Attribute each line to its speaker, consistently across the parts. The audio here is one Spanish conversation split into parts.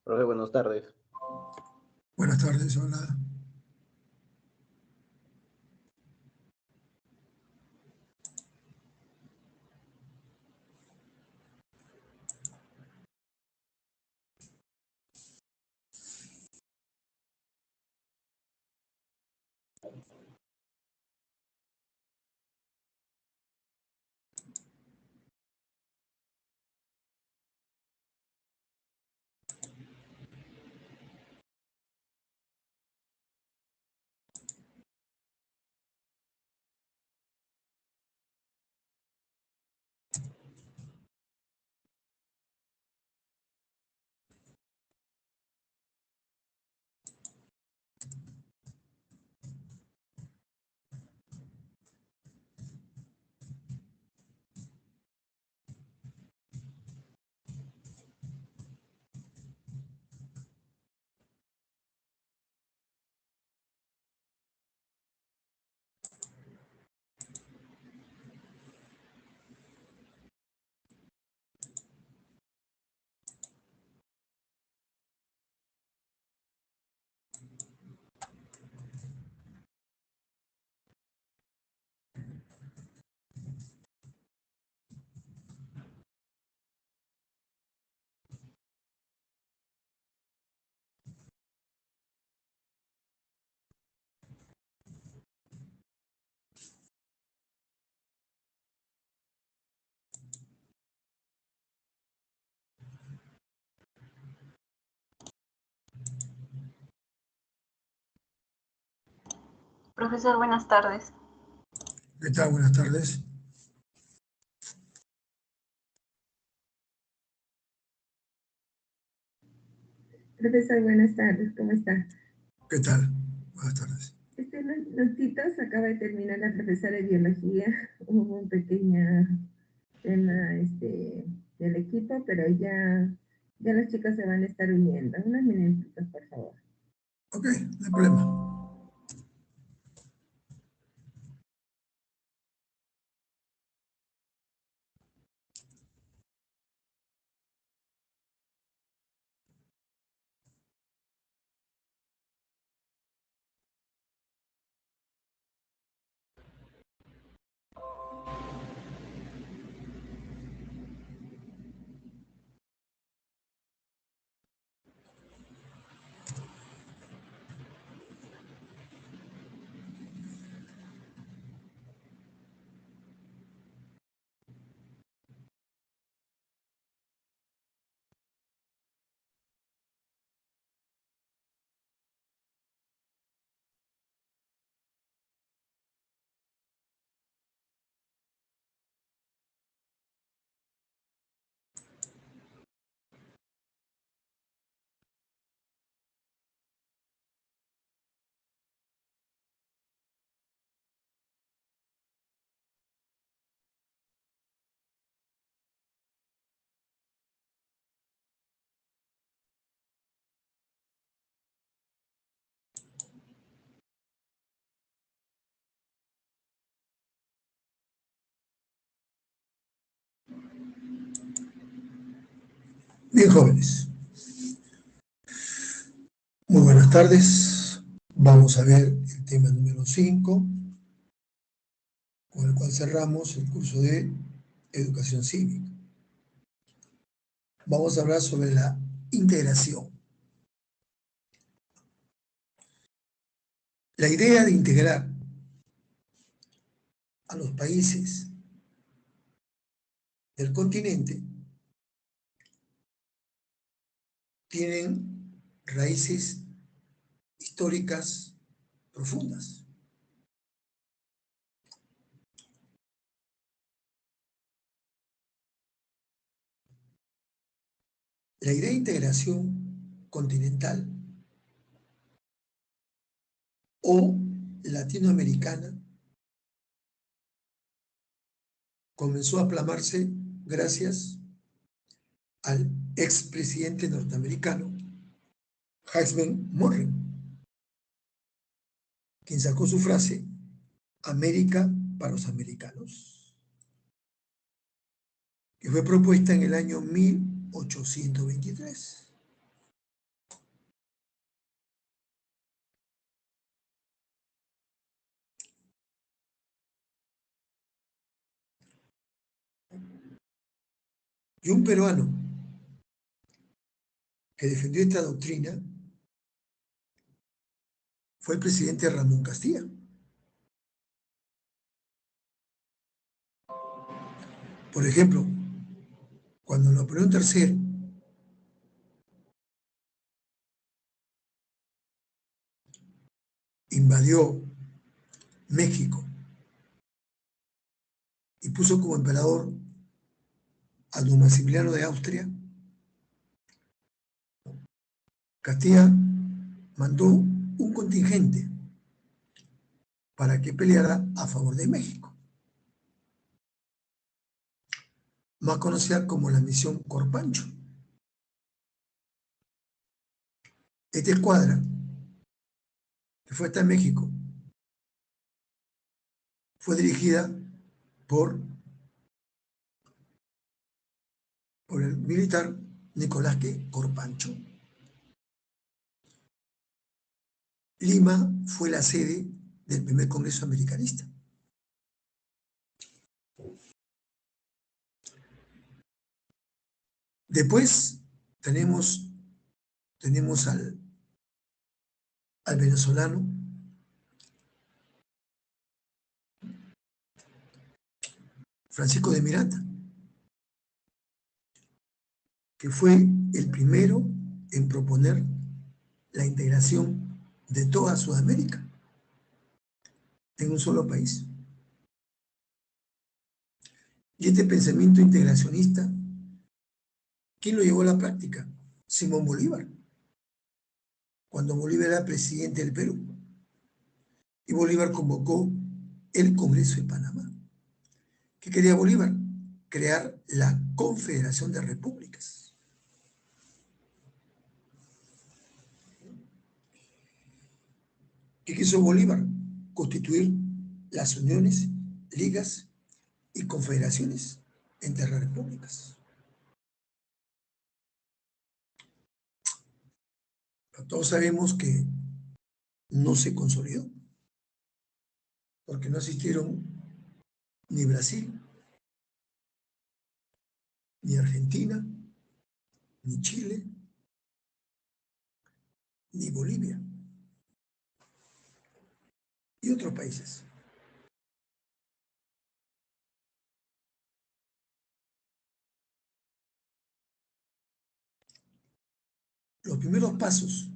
Speaker 1: Profe, buenas tardes.
Speaker 2: Buenas tardes, hola.
Speaker 3: Profesor, buenas tardes.
Speaker 2: ¿Qué tal? Buenas tardes.
Speaker 4: Profesor, buenas tardes, ¿cómo está?
Speaker 2: ¿Qué tal? Buenas tardes.
Speaker 4: Unos minutitos, acaba de terminar la profesora de biología, hubo un pequeño tema del equipo, pero ya los chicos se van a estar uniendo. Unos minutitos, por favor.
Speaker 2: Ok, no hay problema. Bien, jóvenes. Muy buenas tardes. Vamos a ver el tema número 5, con el cual cerramos el curso de Educación Cívica. Vamos a hablar sobre la integración. La idea de integrar a los países del continente tienen raíces históricas profundas. La idea de integración continental o latinoamericana comenzó a plamarse gracias al expresidente norteamericano James Monroe, quien sacó su frase "América para los americanos", que fue propuesta en el año 1823. Y un peruano que defendió esta doctrina fue el presidente Ramón Castilla. Por ejemplo, cuando Napoleón III invadió México y puso como emperador a don Maximiliano de Austria, Castilla mandó un contingente para que peleara a favor de México, más conocida como la misión Corpancho. Esta escuadra, que fue hasta México, fue dirigida por el militar Nicolás Corpancho. Lima fue la sede del primer Congreso Americanista. Después tenemos al venezolano Francisco de Miranda, que fue el primero en proponer la integración de toda Sudamérica en un solo país. Y este pensamiento integracionista, ¿quién lo llevó a la práctica? Simón Bolívar, cuando Bolívar era presidente del Perú. Y Bolívar convocó el Congreso de Panamá. ¿Qué quería Bolívar? Crear la Confederación de Repúblicas. ¿Qué quiso Bolívar? Constituir las uniones, ligas y confederaciones entre las repúblicas. Pero todos sabemos que no se consolidó, porque no existieron ni Brasil, ni Argentina, ni Chile, ni Bolivia, y otros países. Los primeros pasos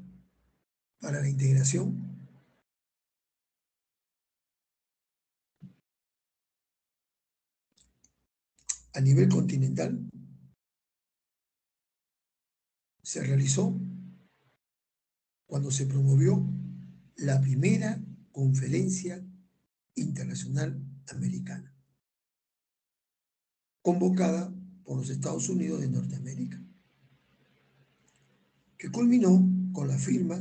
Speaker 2: para la integración a nivel continental se realizó cuando se promovió la primera Conferencia Internacional Americana, convocada por los Estados Unidos de Norteamérica, que culminó con la firma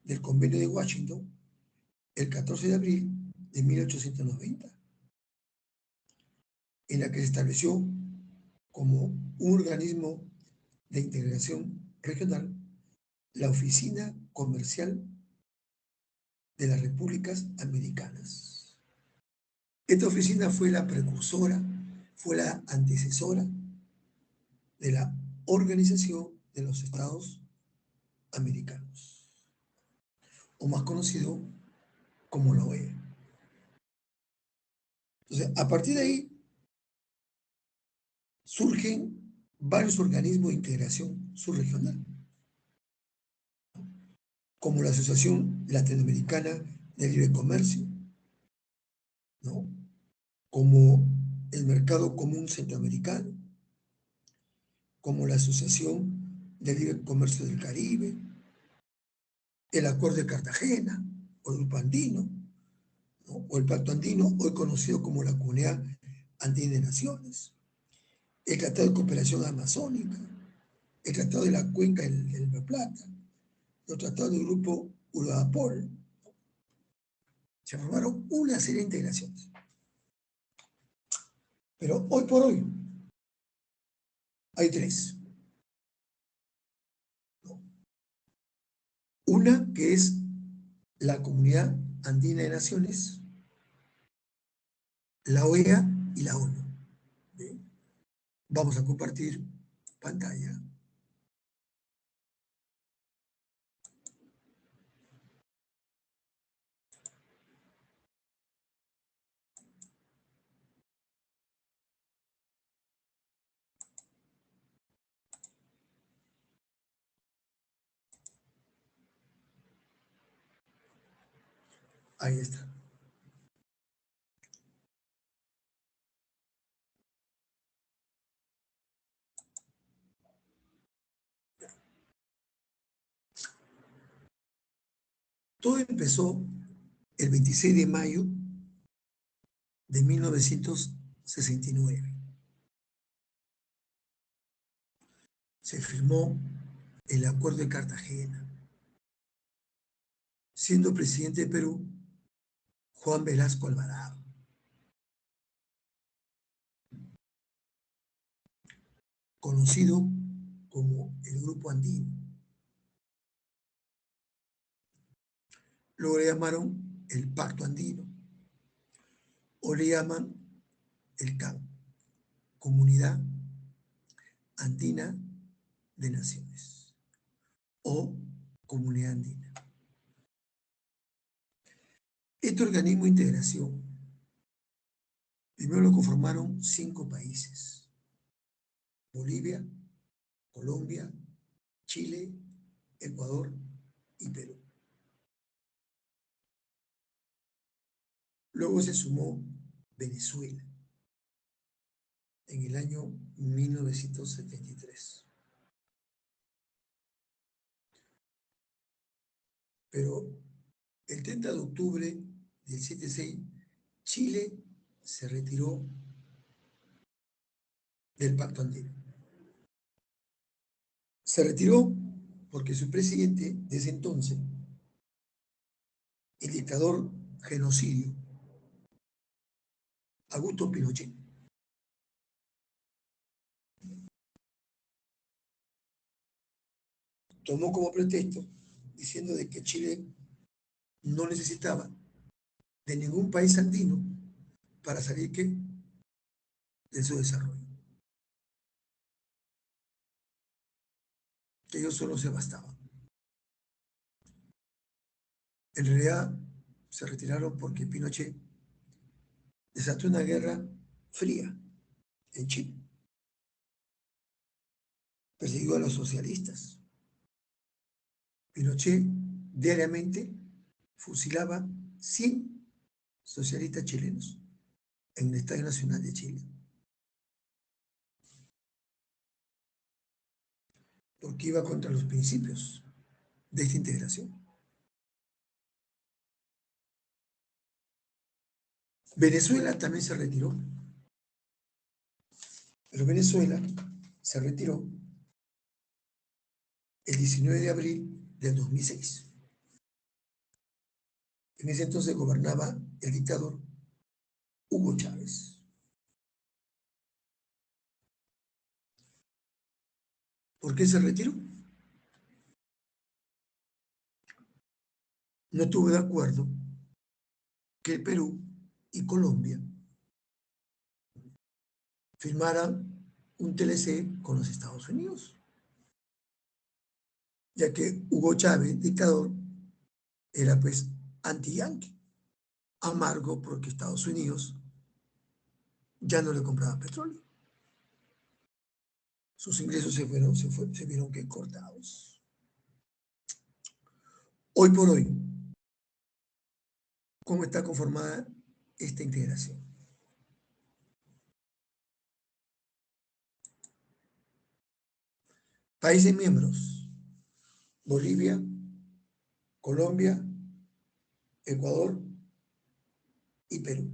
Speaker 2: del Convenio de Washington el 14 de abril de 1890, en la que se estableció como un organismo de integración regional la Oficina Comercial de las Repúblicas Americanas. Esta oficina fue la precursora, fue la antecesora de la Organización de los Estados Americanos, o más conocido como la OEA. Entonces, a partir de ahí surgen varios organismos de integración subregional, como la Asociación Latinoamericana de Libre Comercio, ¿no? Como el Mercado Común Centroamericano, como la Asociación de Libre Comercio del Caribe, el Acuerdo de Cartagena, o el Grupo Andino, ¿no? O el Pacto Andino, hoy conocido como la Comunidad Andina de Naciones, el Tratado de Cooperación Amazónica, el Tratado de la Cuenca del La Plata, los tratados del Grupo Uruapol. Se formaron una serie de integraciones. Pero hoy por hoy hay tres. Una que es la Comunidad Andina de Naciones, la OEA y la ONU. Vamos a compartir pantalla. Ahí está. Todo empezó el 26 de mayo de 1969. Se firmó el Acuerdo de Cartagena, siendo presidente de Perú Juan Velasco Alvarado. Conocido como el Grupo Andino. Luego le llamaron el Pacto Andino, o le llaman el CAN, Comunidad Andina de Naciones, o Comunidad Andina. Este organismo de integración primero lo conformaron 5 países: Bolivia, Colombia, Chile, Ecuador y Perú. Luego se sumó Venezuela en el año 1973. Pero el 30 de octubre del 76, Chile se retiró del Pacto Andino. Se retiró porque su presidente de ese entonces, el dictador genocidio Augusto Pinochet, tomó como pretexto diciendo de que Chile no necesitaba de ningún país andino para salir de su desarrollo, que ellos solo se bastaban. En realidad se retiraron porque Pinochet desató una guerra fría en Chile, persiguió a los socialistas. Pinochet diariamente fusilaba 100 socialistas chilenos en el Estadio Nacional de Chile, porque iba contra los principios de esta integración. Venezuela también se retiró, pero Venezuela se retiró el 19 de abril del 2006. En ese entonces gobernaba el dictador Hugo Chávez. ¿Por qué se retiró? No estuvo de acuerdo que el Perú y Colombia firmaran un TLC con los Estados Unidos, ya que Hugo Chávez, dictador, era pues anti-yanqui, amargo porque Estados Unidos ya no le compraba petróleo. Sus ingresos se vieron que cortados. Hoy por hoy, ¿cómo está conformada esta integración? Países miembros: Bolivia, Colombia, Ecuador y Perú.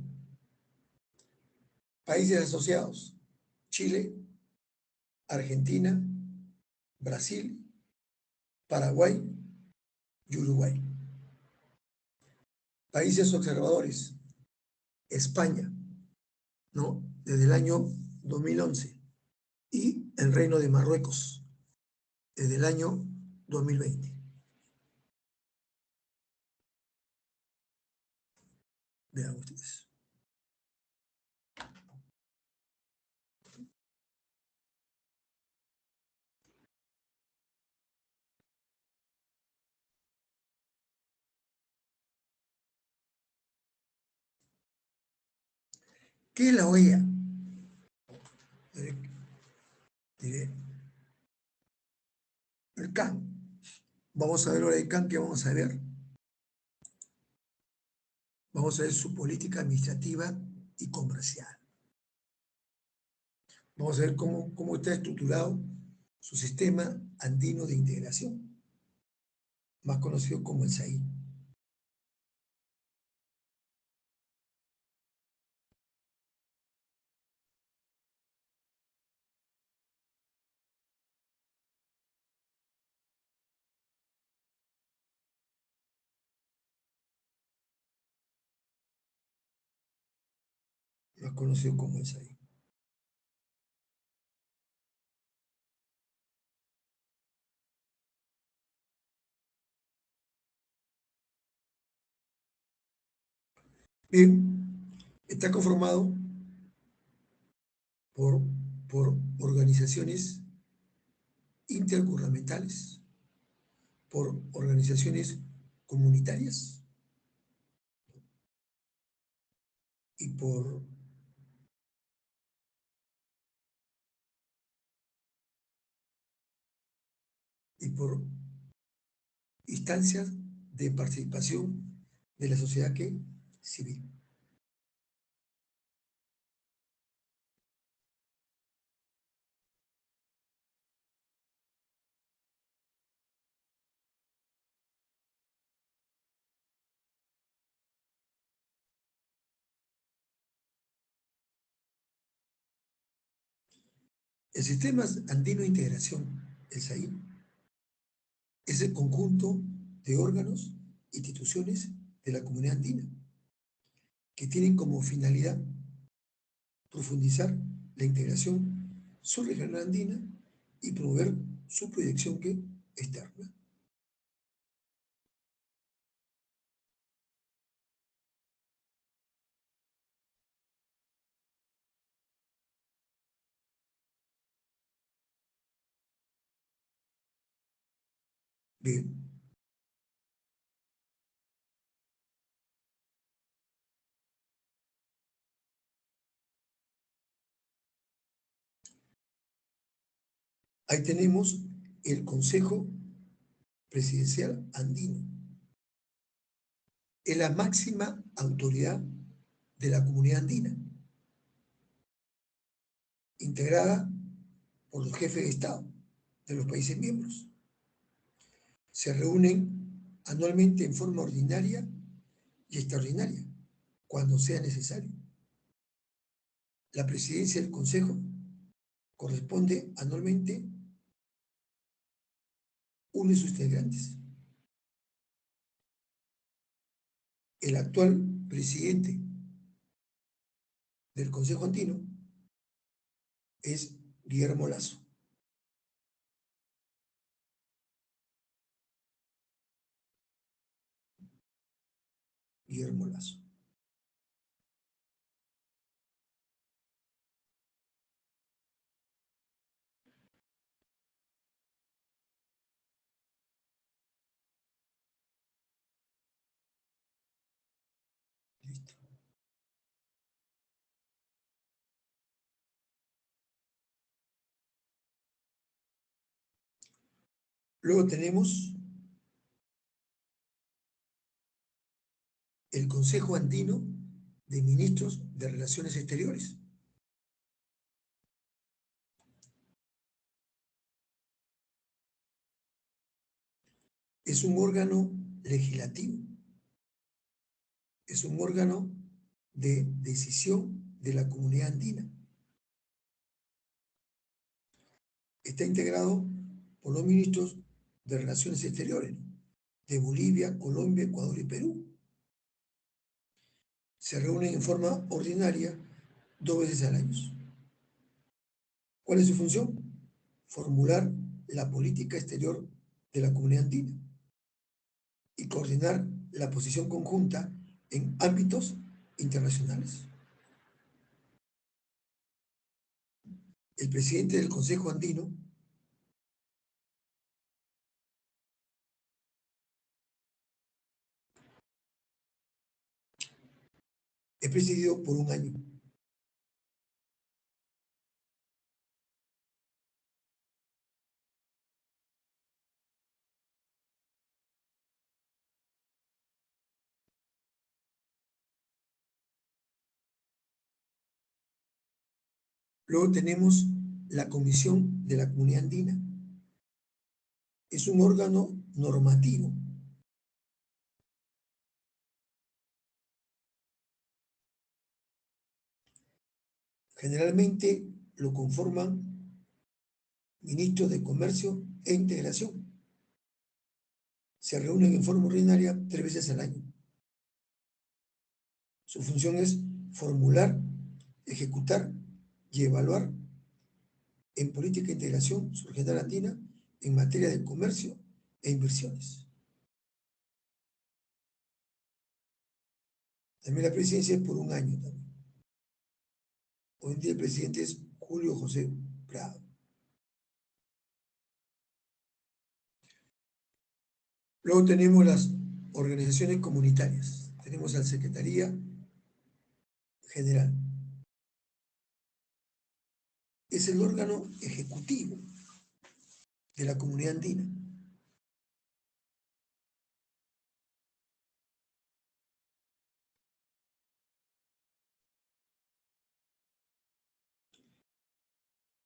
Speaker 2: Países asociados: Chile, Argentina, Brasil, Paraguay y Uruguay. Países observadores: España, ¿no?, desde el año 2011, y el Reino de Marruecos desde el año 2020. Vean ustedes. ¿Qué es la OEA? Diré, el CAN. Vamos a ver ahora el CAN, ¿qué vamos a ver? Vamos a ver su política administrativa y comercial. Vamos a ver cómo está estructurado su sistema andino de integración, más conocido como el SAI. Más conocido como el SAI. Bien, está conformado por, por organizaciones intergubernamentales, por organizaciones comunitarias y por instancias de participación de la sociedad civil. El Sistema Andino de Integración, el SAI, es el conjunto de órganos e instituciones de la comunidad andina que tienen como finalidad profundizar la integración subregional andina y promover su proyección externa. Bien. Ahí tenemos el Consejo Presidencial Andino. Es la máxima autoridad de la comunidad andina, integrada por los jefes de Estado de los países miembros. Se reúnen anualmente en forma ordinaria y extraordinaria, cuando sea necesario. La presidencia del Consejo corresponde anualmente uno de sus integrantes. El actual presidente del Consejo Andino es Guillermo Lasso. Guillermo Lasso. Listo. Luego tenemos el Consejo Andino de Ministros de Relaciones Exteriores. Es un órgano legislativo, es un órgano de decisión de la comunidad andina. Está integrado por los ministros de Relaciones Exteriores de Bolivia, Colombia, Ecuador y Perú. Se reúnen en forma ordinaria 2 veces al año. ¿Cuál es su función? Formular la política exterior de la comunidad andina y coordinar la posición conjunta en ámbitos internacionales. El presidente del Consejo Andino es presidido por un año Luego tenemos la Comisión de la Comunidad Andina. Es un órgano normativo generalmente lo conforman ministros de Comercio e Integración. Se reúnen en forma ordinaria 3 veces al año. Su función es formular, ejecutar y evaluar en política de integración surgente andina en materia de comercio e inversiones. También la presidencia es por un año también. Hoy en día el presidente es Julio José Prado. Luego tenemos las organizaciones comunitarias. Tenemos la Secretaría General. Es el órgano ejecutivo de la comunidad andina.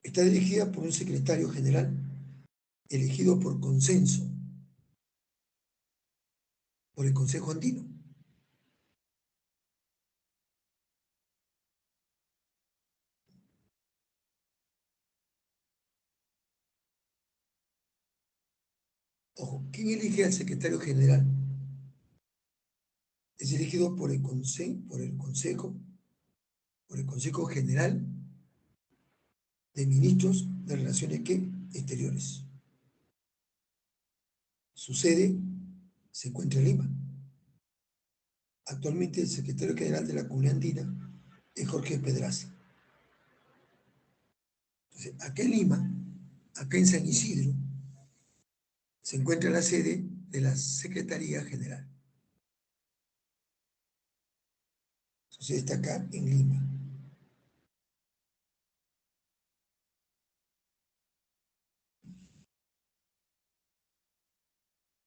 Speaker 2: Está dirigida por un secretario general elegido por consenso por el Consejo Andino. Ojo, ¿quién elige al secretario general? Es elegido por el Consejo General de Ministros de Relaciones Exteriores. Su sede se encuentra en Lima. Actualmente el secretario general de la Comunidad Andina es Jorge Pedraza. Entonces, acá en Lima, acá en San Isidro, se encuentra la sede de la Secretaría General. Su sede está acá en Lima.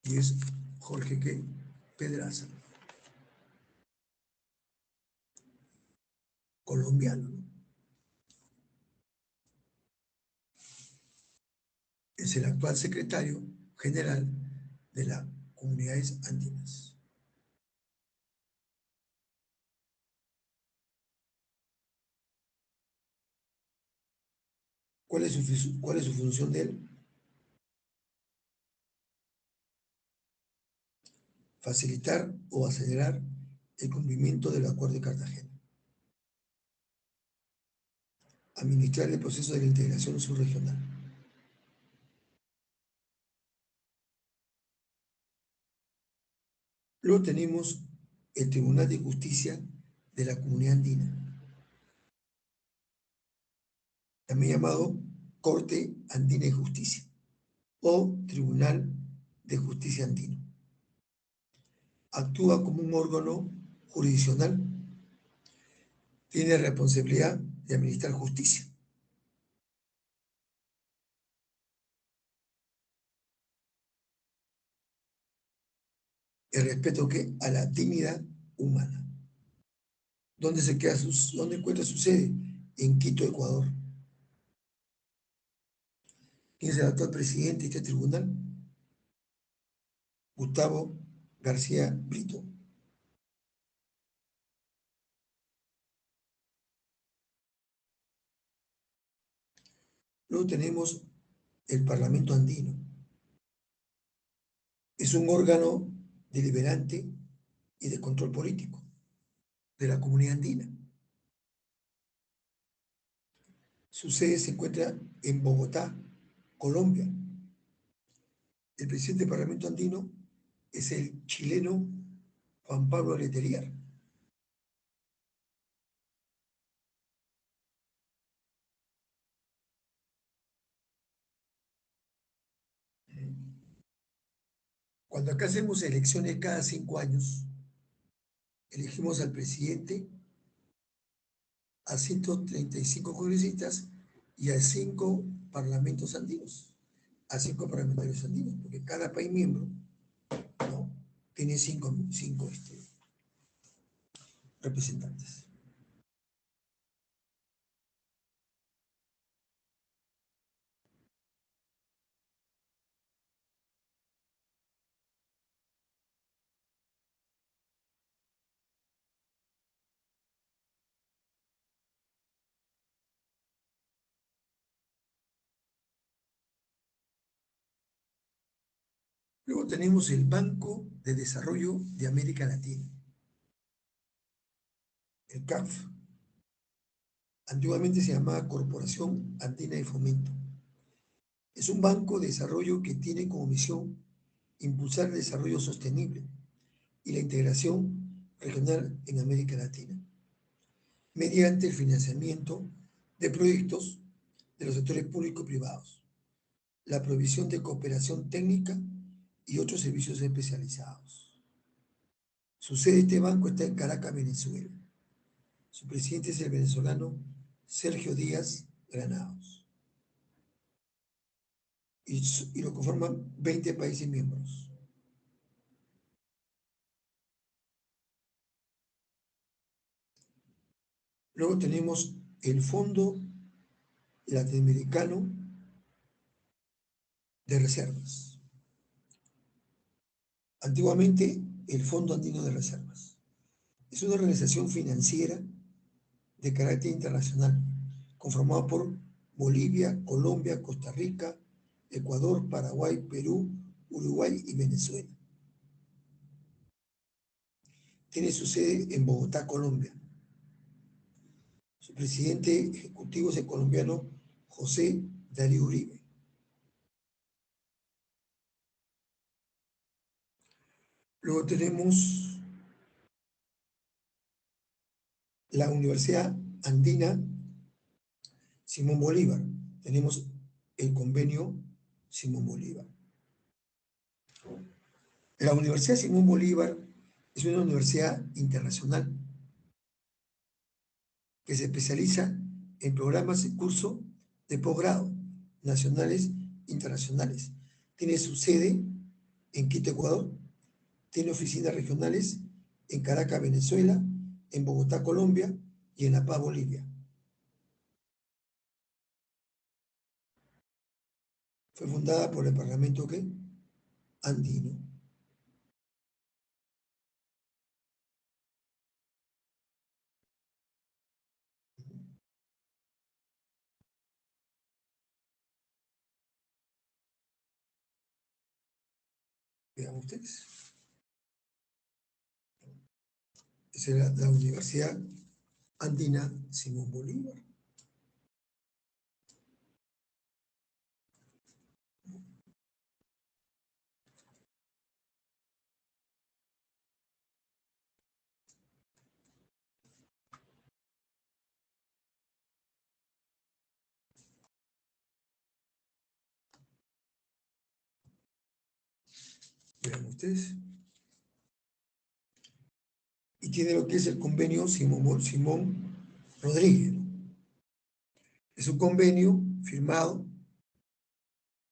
Speaker 2: Y es Jorge Pedraza, colombiano, ¿no? Es el actual secretario general de las comunidades andinas. ¿Cuál es su función de él? Facilitar o acelerar el cumplimiento del Acuerdo de Cartagena. Administrar el proceso de la integración subregional. Luego tenemos el Tribunal de Justicia de la Comunidad Andina, también llamado Corte Andina de Justicia o Tribunal de Justicia Andino. Actúa como un órgano jurisdiccional, tiene responsabilidad de administrar justicia. El respeto que a la dignidad humana. ¿Dónde encuentra su sede? En Quito, Ecuador. ¿Quién es el actual presidente de este tribunal? Gustavo García Brito. Luego tenemos el Parlamento Andino. Es un órgano deliberante y de control político de la comunidad andina. Su sede se encuentra en Bogotá, Colombia. El presidente del Parlamento Andino es el chileno Juan Pablo Letelier. Cuando acá hacemos elecciones cada 5 años, elegimos al presidente, a 135 congresistas y a 5 parlamentos andinos, a 5 parlamentarios andinos, porque cada país miembro, ¿no?, tiene 5 representantes. Luego tenemos el Banco de Desarrollo de América Latina, el CAF. Antiguamente se llamaba Corporación Andina de Fomento. Es un banco de desarrollo que tiene como misión impulsar el desarrollo sostenible y la integración regional en América Latina, mediante el financiamiento de proyectos de los sectores públicos y privados, la provisión de cooperación técnica y otros servicios especializados. Su sede de este banco está en Caracas, Venezuela. Su presidente es el venezolano Sergio Díaz Granados. Y lo conforman 20 países miembros. Luego tenemos el Fondo Latinoamericano de Reservas. Antiguamente, el Fondo Andino de Reservas. Es una organización financiera de carácter internacional, conformada por Bolivia, Colombia, Costa Rica, Ecuador, Paraguay, Perú, Uruguay y Venezuela. Tiene su sede en Bogotá, Colombia. Su presidente ejecutivo es el colombiano José Darío Uribe. Luego tenemos la Universidad Andina Simón Bolívar. Tenemos el convenio Simón Bolívar. La Universidad Simón Bolívar es una universidad internacional que se especializa en programas y cursos de posgrado nacionales e internacionales. Tiene su sede en Quito, Ecuador. Tiene oficinas regionales en Caracas, Venezuela, en Bogotá, Colombia y en La Paz, Bolivia. Fue fundada por el Parlamento andino. Vean ustedes. Esa es la Universidad Andina Simón Bolívar. Vean ustedes. Y tiene lo que es el convenio Simón Rodríguez, ¿no? Es un convenio firmado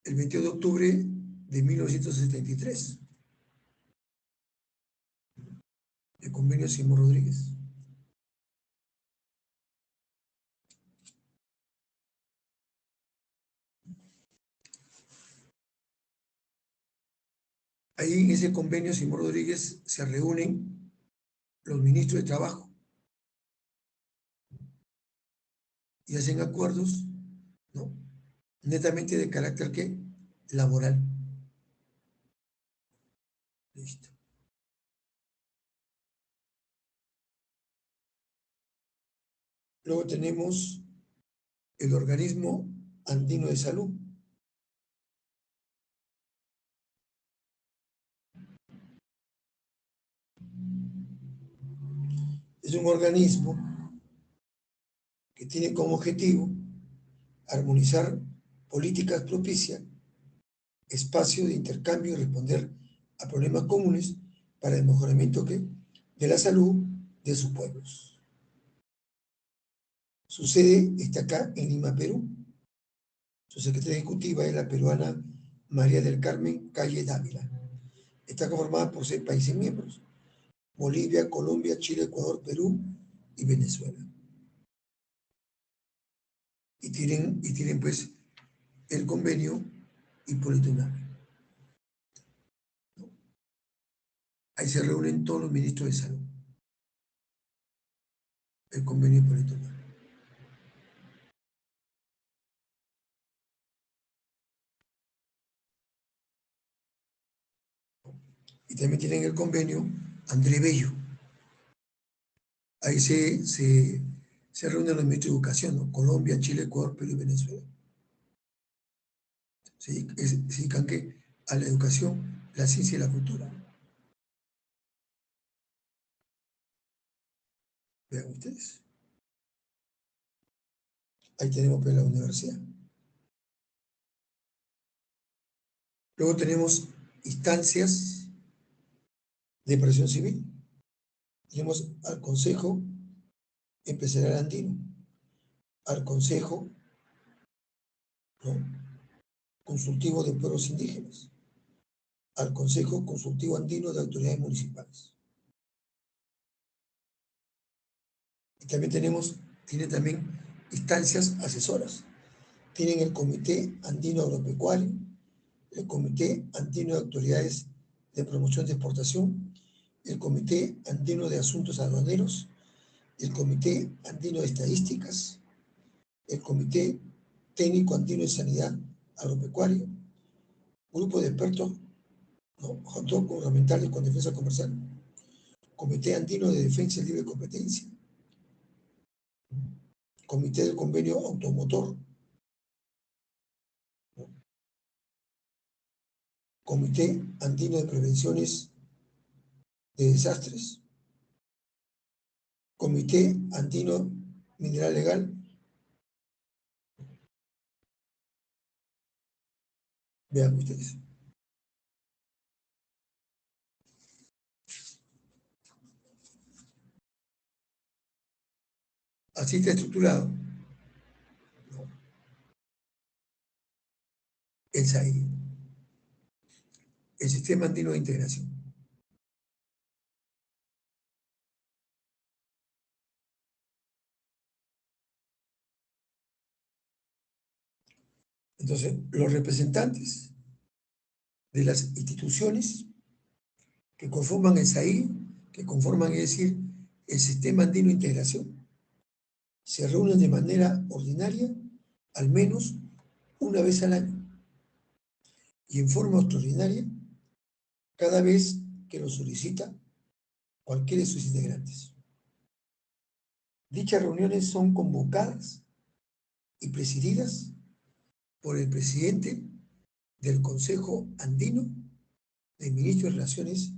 Speaker 2: el 22 de octubre de 1973. El convenio Simón Rodríguez. Ahí en ese convenio Simón Rodríguez se reúnen los ministros de Trabajo y hacen acuerdos, ¿no?, netamente de carácter laboral. Listo. Luego tenemos el Organismo Andino de Salud. Es un organismo que tiene como objetivo armonizar políticas propicias, espacio de intercambio y responder a problemas comunes para el mejoramiento de la salud de sus pueblos. Su sede está acá en Lima, Perú. Su secretaria ejecutiva es la peruana María del Carmen Calle Dávila. Está conformada por 6 países miembros: Bolivia, Colombia, Chile, Ecuador, Perú y Venezuela. Y tienen pues el convenio Hipólito Unanue. Ahí se reúnen todos los ministros de salud. El convenio Hipólito Unanue. Y también tienen el convenio André Bello. Ahí se reúnen los ministros de educación, ¿no? Colombia, Chile, Ecuador, Perú y Venezuela. Se dedican a la educación, la ciencia y la cultura. Vean ustedes. Ahí tenemos pues, la universidad. Luego tenemos instancias de presión civil. Tenemos al Consejo Empresarial Andino, al Consejo, ¿no?, Consultivo de Pueblos Indígenas, al Consejo Consultivo Andino de Autoridades Municipales. Y también tienen también instancias asesoras. Tienen el Comité Andino Agropecuario, el Comité Andino de Autoridades de Promoción de Exportación, el Comité Andino de Asuntos Aduaneros, el Comité Andino de Estadísticas, el Comité Técnico Andino de Sanidad Agropecuaria, grupo de expertos, ¿no?, gubernamentales con defensa comercial, Comité Andino de Defensa y Libre Competencia, Comité del Convenio Automotor, ¿no?, Comité Andino de Prevenciones de Desastres, Comité Andino Mineral Legal. Vean ustedes. Así está estructurado, ¿no?, el SAI, el Sistema Andino de Integración. Entonces, los representantes de las instituciones que conforman el SAI, que conforman, es decir, el Sistema Andino de Integración, se reúnen de manera ordinaria al menos una vez al año y en forma extraordinaria cada vez que lo solicita cualquiera de sus integrantes. Dichas reuniones son convocadas y presididas por el presidente del Consejo Andino de Ministros de Relaciones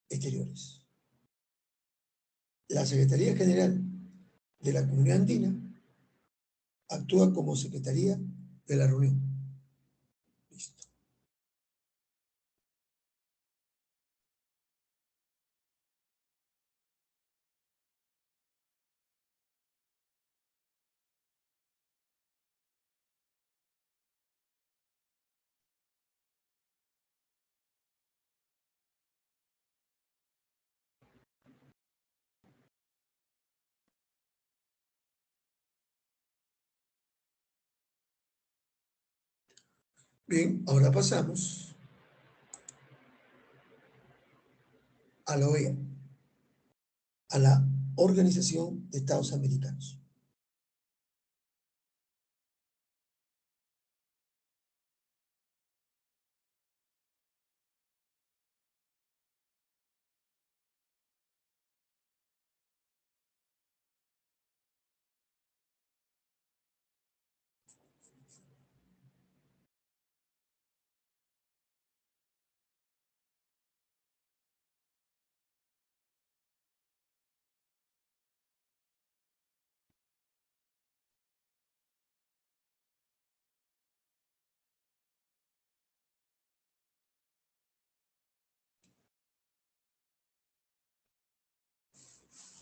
Speaker 2: Exteriores. La Secretaría General de la Comunidad Andina actúa como secretaría de la reunión. Listo. Bien, ahora pasamos a la OEA, a la Organización de Estados Americanos.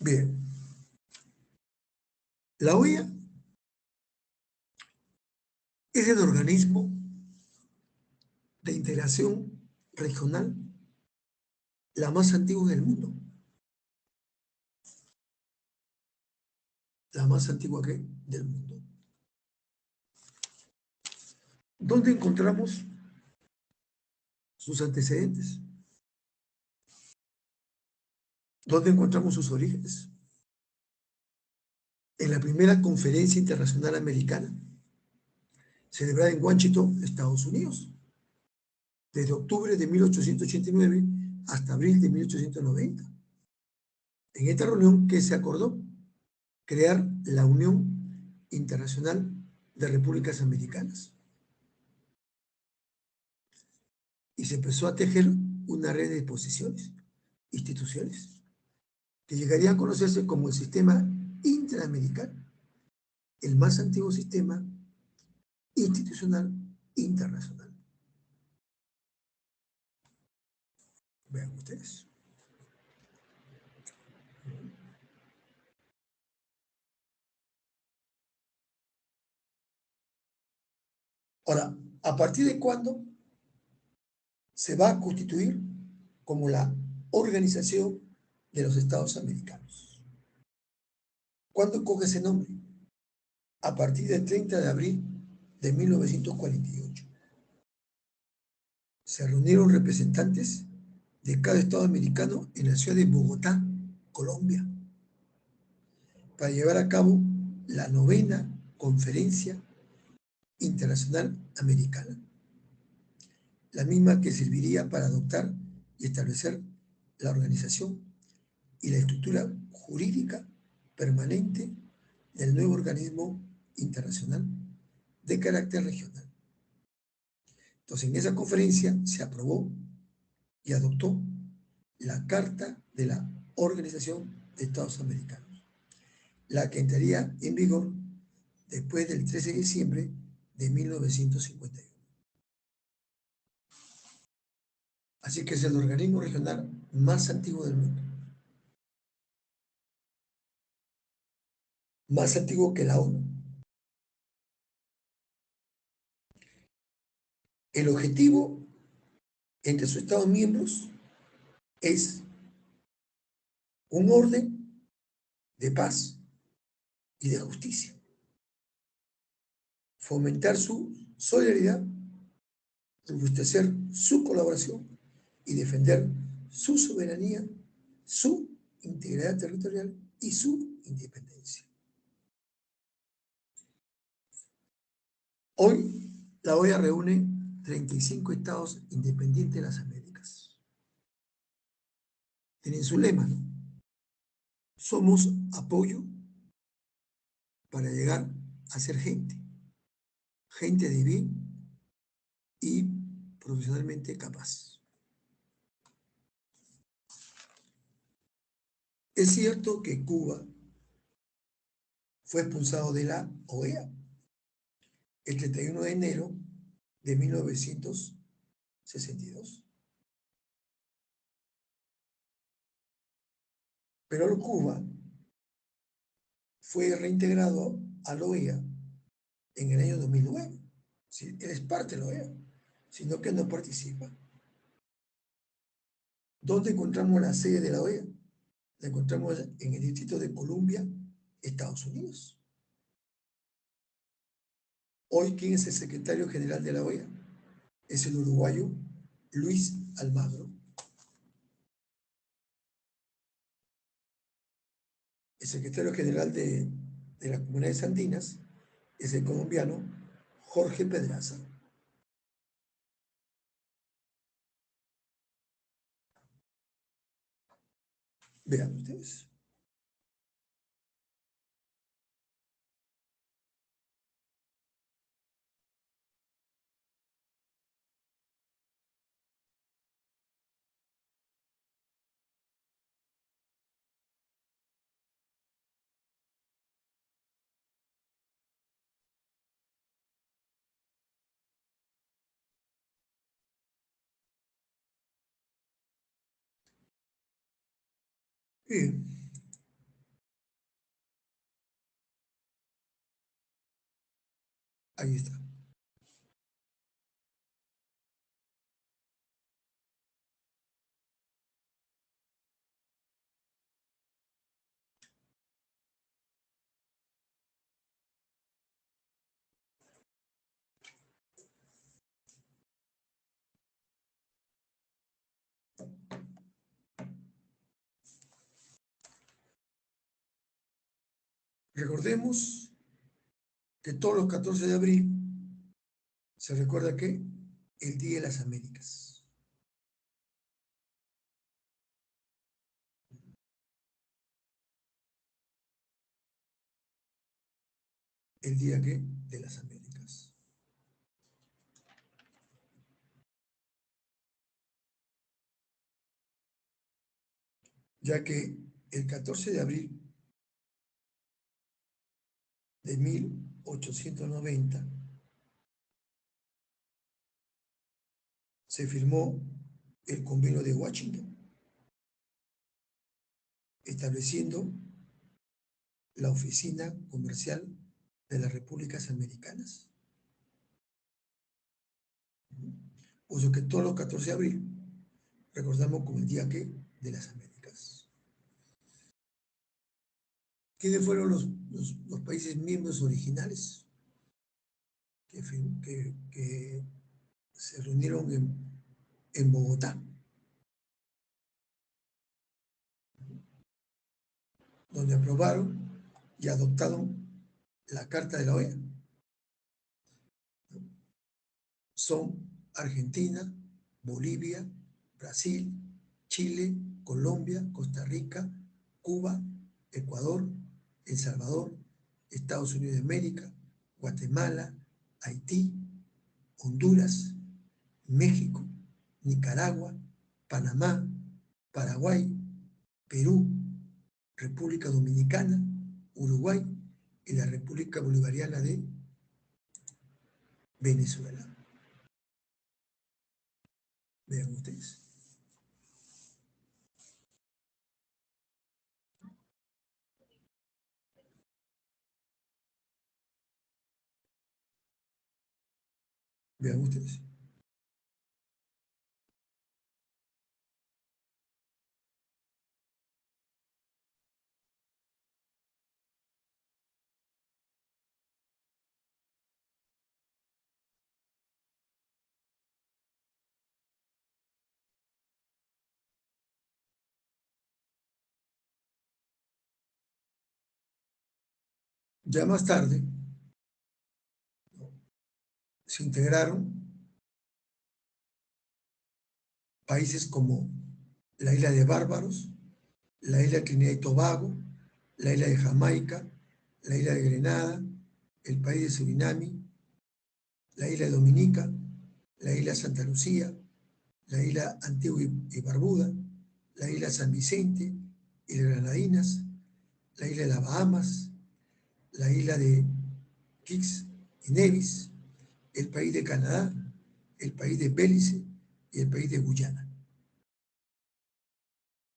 Speaker 2: Bien, la OEA es el organismo de integración regional la más antigua del mundo. La más antigua del mundo. ¿Dónde encontramos sus antecedentes? ¿Dónde encontramos sus orígenes? En la primera conferencia internacional americana, celebrada en Washington, Estados Unidos, desde octubre de 1889 hasta abril de 1890. En esta reunión que se acordó crear la Unión Internacional de Repúblicas Americanas. Y se empezó a tejer una red de disposiciones, instituciones, que llegaría a conocerse como el Sistema Interamericano, el más antiguo sistema institucional internacional. Vean ustedes. Ahora, ¿a partir de cuándo se va a constituir como la Organización de los Estados Americanos? ¿Cuándo coge ese nombre? A partir del 30 de abril de 1948. Se reunieron representantes de cada estado americano en la ciudad de Bogotá, Colombia, para llevar a cabo la 9ª Conferencia Internacional Americana, la misma que serviría para adoptar y establecer la organización y la estructura jurídica permanente del nuevo organismo internacional de carácter regional. Entonces, en esa conferencia se aprobó y adoptó la Carta de la Organización de Estados Americanos, la que entraría en vigor después del 13 de diciembre de 1951. Así que es el organismo regional más antiguo del mundo. Más antiguo que la ONU. El objetivo entre sus Estados miembros es un orden de paz y de justicia. Fomentar su solidaridad, robustecer su colaboración y defender su soberanía, su integridad territorial y su independencia. Hoy la OEA reúne 35 estados independientes de las Américas. Tienen su lema, ¿no? Somos apoyo para llegar a ser gente, gente de bien y profesionalmente capaz. Es cierto que Cuba fue expulsado de la OEA el 31 de enero de 1962. Pero Cuba fue reintegrado a la OEA en el año 2009. Sí, él es parte de la OEA, sino que no participa. ¿Dónde encontramos la sede de la OEA? La encontramos en el Distrito de Columbia, Estados Unidos. Hoy, ¿quién es el secretario general de la OEA? Es el uruguayo Luis Almagro. El secretario general de las Comunidades Andinas es el colombiano Jorge Pedraza. Vean ustedes. Bien. Ahí está. Recordemos que todos los 14 de abril se recuerda que el Día de las Américas. el día que de las Américas. Ya que el 14 de abril de 1890 se firmó el Convenio de Washington, estableciendo la Oficina Comercial de las Repúblicas Americanas. Por eso que todos los 14 de abril recordamos como el día que de las Américas. ¿Quiénes fueron los países miembros originales que se reunieron en Bogotá, donde aprobaron y adoptaron la Carta de la OEA? Son Argentina, Bolivia, Brasil, Chile, Colombia, Costa Rica, Cuba, Ecuador, El Salvador, Estados Unidos de América, Guatemala, Haití, Honduras, México, Nicaragua, Panamá, Paraguay, Perú, República Dominicana, Uruguay y la República Bolivariana de Venezuela. Vean ustedes. Vean ustedes. Ya más tarde se integraron países como la isla de Bárbaros, la isla de Trinidad y Tobago, la isla de Jamaica, la isla de Grenada, el país de Surinam, la isla de Dominica, la isla de Santa Lucía, la isla Antigua y Barbuda, la isla San Vicente y las Granadinas, la isla de las Bahamas, la isla de Kitts y Nevis, el país de Canadá, el país de Belice y el país de Guyana.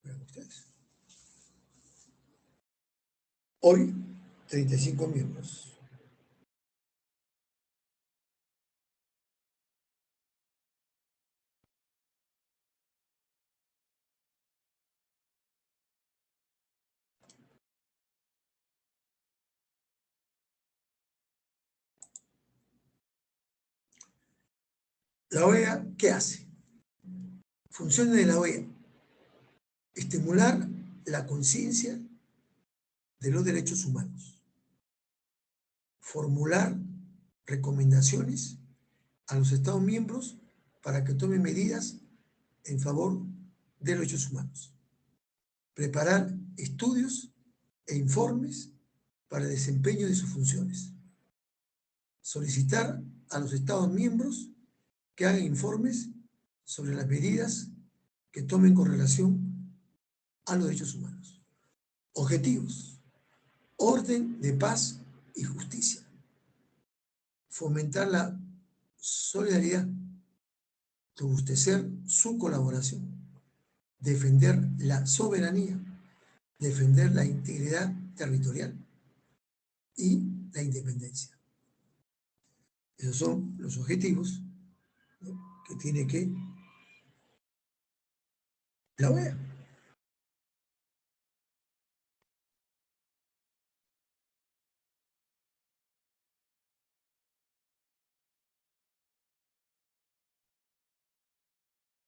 Speaker 2: Vean ustedes. Hoy, 35 miembros. ¿La OEA qué hace? Funciones de la OEA: estimular la conciencia de los derechos humanos, formular recomendaciones a los Estados miembros para que tomen medidas en favor de los derechos humanos, preparar estudios e informes para el desempeño de sus funciones, solicitar a los Estados miembros que hagan informes sobre las medidas que tomen con relación a los derechos humanos. Objetivos: orden de paz y justicia, fomentar la solidaridad, robustecer su colaboración, defender la soberanía, defender la integridad territorial y la independencia. Esos son los objetivos, ¿no?, que tiene que la OEA.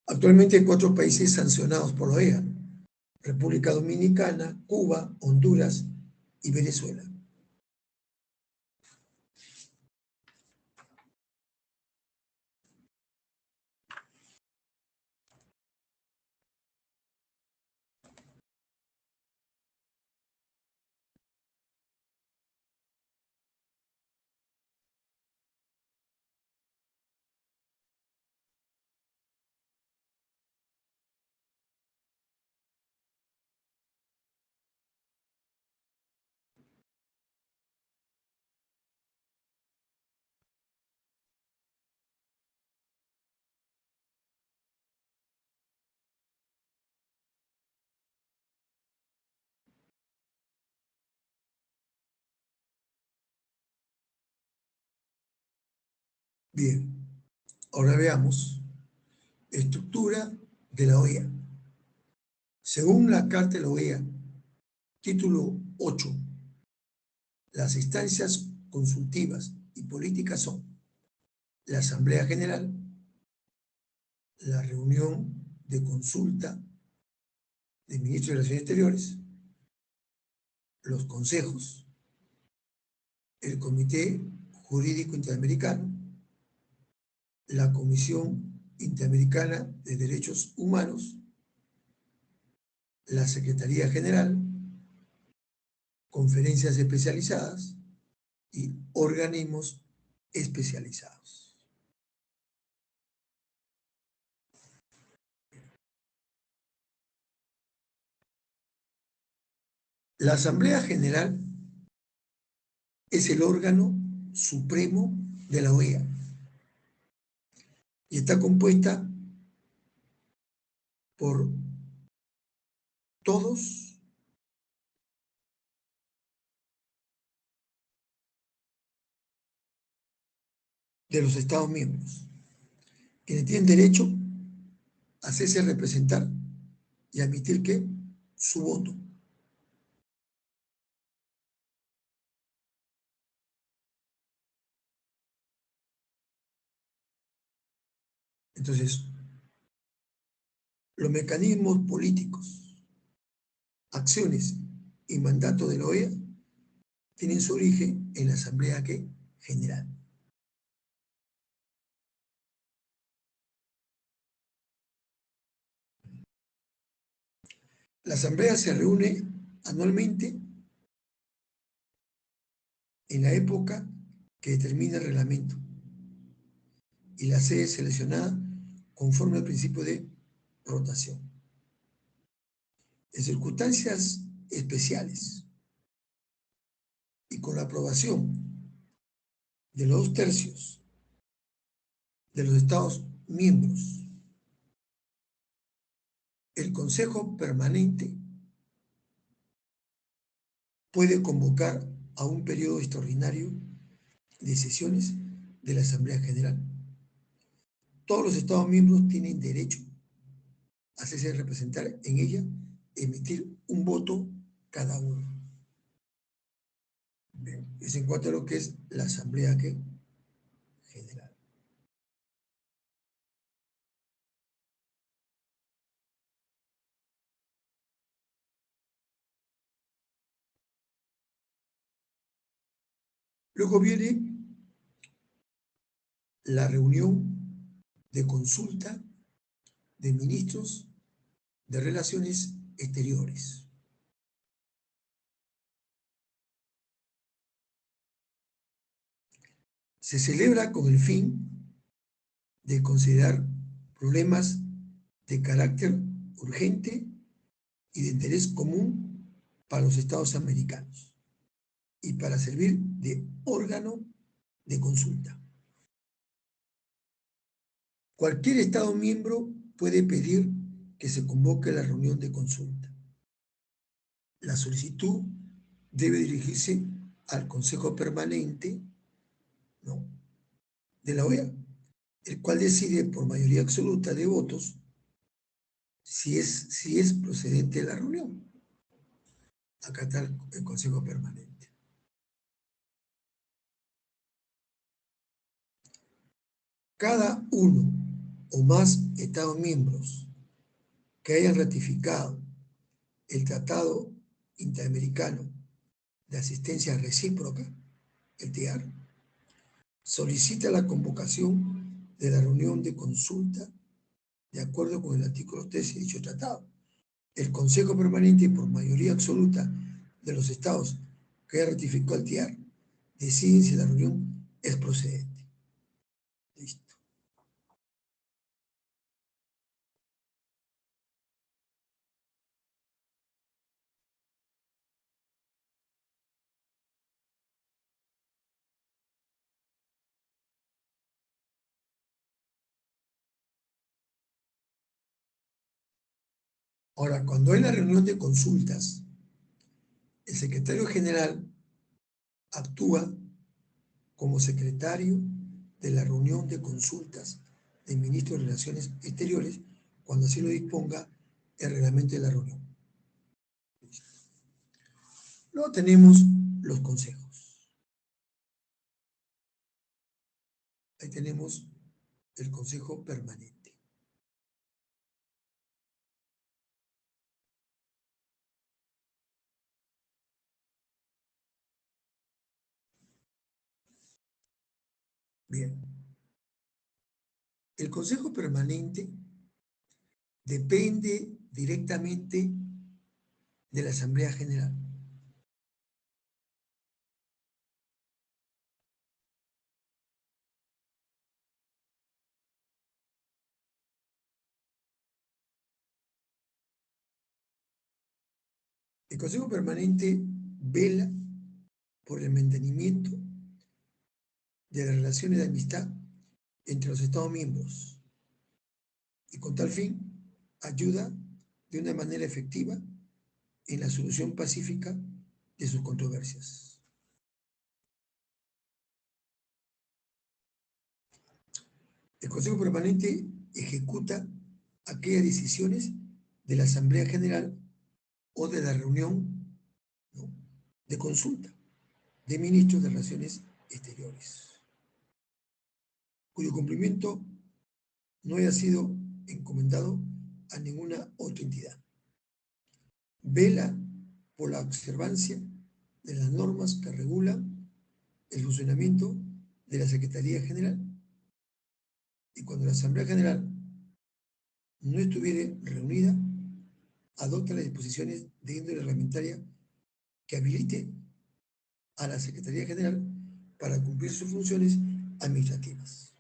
Speaker 2: Actualmente hay 4 países sancionados por la OEA: República Dominicana, Cuba, Honduras y Venezuela. Bien, ahora veamos estructura de la OEA. Según la Carta de la OEA, título 8, las instancias consultivas y políticas son la Asamblea General, la reunión de consulta de ministros de Relaciones Exteriores, los consejos, el Comité Jurídico Interamericano, la Comisión Interamericana de Derechos Humanos, la Secretaría General, conferencias especializadas y organismos especializados. La Asamblea General es el órgano supremo de la OEA y está compuesta por todos de los Estados miembros, quienes tienen derecho a hacerse representar y a emitir ¿qué? Su voto. Entonces, los mecanismos políticos, acciones y mandato de la OEA tienen su origen en la Asamblea ¿qué? General. La Asamblea se reúne anualmente en la época que determina el reglamento y la sede seleccionada conforme al principio de rotación. En circunstancias especiales y con la aprobación de los 2/3 de los Estados miembros, el Consejo Permanente puede convocar a un periodo extraordinario de sesiones de la Asamblea General. Todos los Estados miembros tienen derecho a hacerse representar en ella, emitir un voto cada uno. Es en cuanto a lo que es la Asamblea General. Luego viene la reunión de consulta de ministros de Relaciones Exteriores. Se celebra con el fin de considerar problemas de carácter urgente y de interés común para los Estados americanos y para servir de órgano de consulta. Cualquier Estado miembro puede pedir que se convoque la reunión de consulta. La solicitud debe dirigirse al Consejo Permanente, ¿no?, de la OEA, el cual decide por mayoría absoluta de votos si es procedente la reunión. Acá está el Consejo Permanente. Cada uno o más Estados miembros que hayan ratificado el Tratado Interamericano de Asistencia Recíproca, el TIAR, solicita la convocación de la reunión de consulta de acuerdo con el artículo 13 de dicho tratado. El Consejo Permanente, por mayoría absoluta de los estados que ratificó el TIAR, decide si la reunión es procedente. Listo. Ahora, cuando hay la reunión de consultas, el secretario general actúa como secretario de la reunión de consultas del ministro de Relaciones Exteriores cuando así lo disponga el reglamento de la reunión. Luego tenemos los consejos. Ahí tenemos el Consejo Permanente. Bien. El Consejo Permanente depende directamente de la Asamblea General. El Consejo Permanente vela por el mantenimiento de las relaciones de amistad entre los Estados miembros y con tal fin ayuda de una manera efectiva en la solución pacífica de sus controversias. El Consejo Permanente ejecuta aquellas decisiones de la Asamblea General o de la reunión, ¿no?, de consulta de ministros de Relaciones Exteriores, cuyo cumplimiento no haya sido encomendado a ninguna otra entidad. Vela por la observancia de las normas que regulan el funcionamiento de la Secretaría General. Y cuando la Asamblea General no estuviere reunida, adopta las disposiciones de índole reglamentaria que habilite a la Secretaría General para cumplir sus funciones administrativas.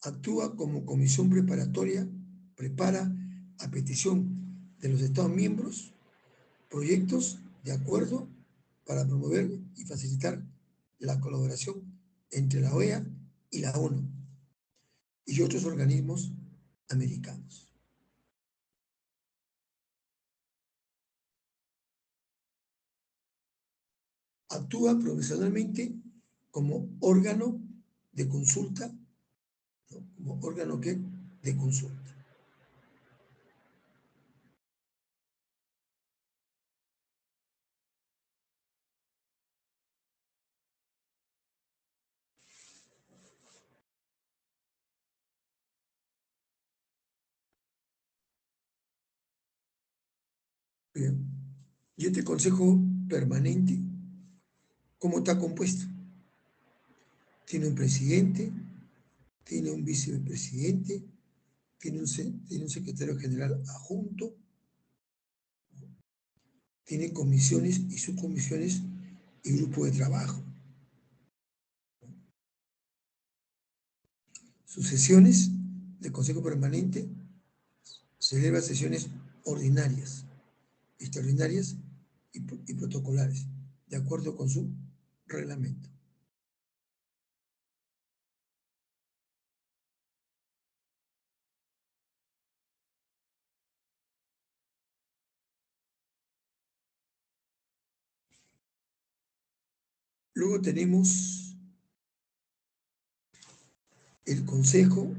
Speaker 2: Actúa como comisión preparatoria, prepara a petición de los Estados miembros proyectos de acuerdo para promover y facilitar la colaboración entre la OEA y la ONU y otros organismos americanos. Actúa profesionalmente como órgano de consulta, ¿no?, como órgano de consulta. Bien. Y este Consejo Permanente, ¿cómo está compuesto? Tiene un presidente, tiene un vicepresidente, tiene un secretario general adjunto, tiene comisiones y subcomisiones y grupo de trabajo. Sus sesiones del Consejo Permanente celebra sesiones ordinarias, extraordinarias y protocolares, de acuerdo con su reglamento. Luego tenemos el Consejo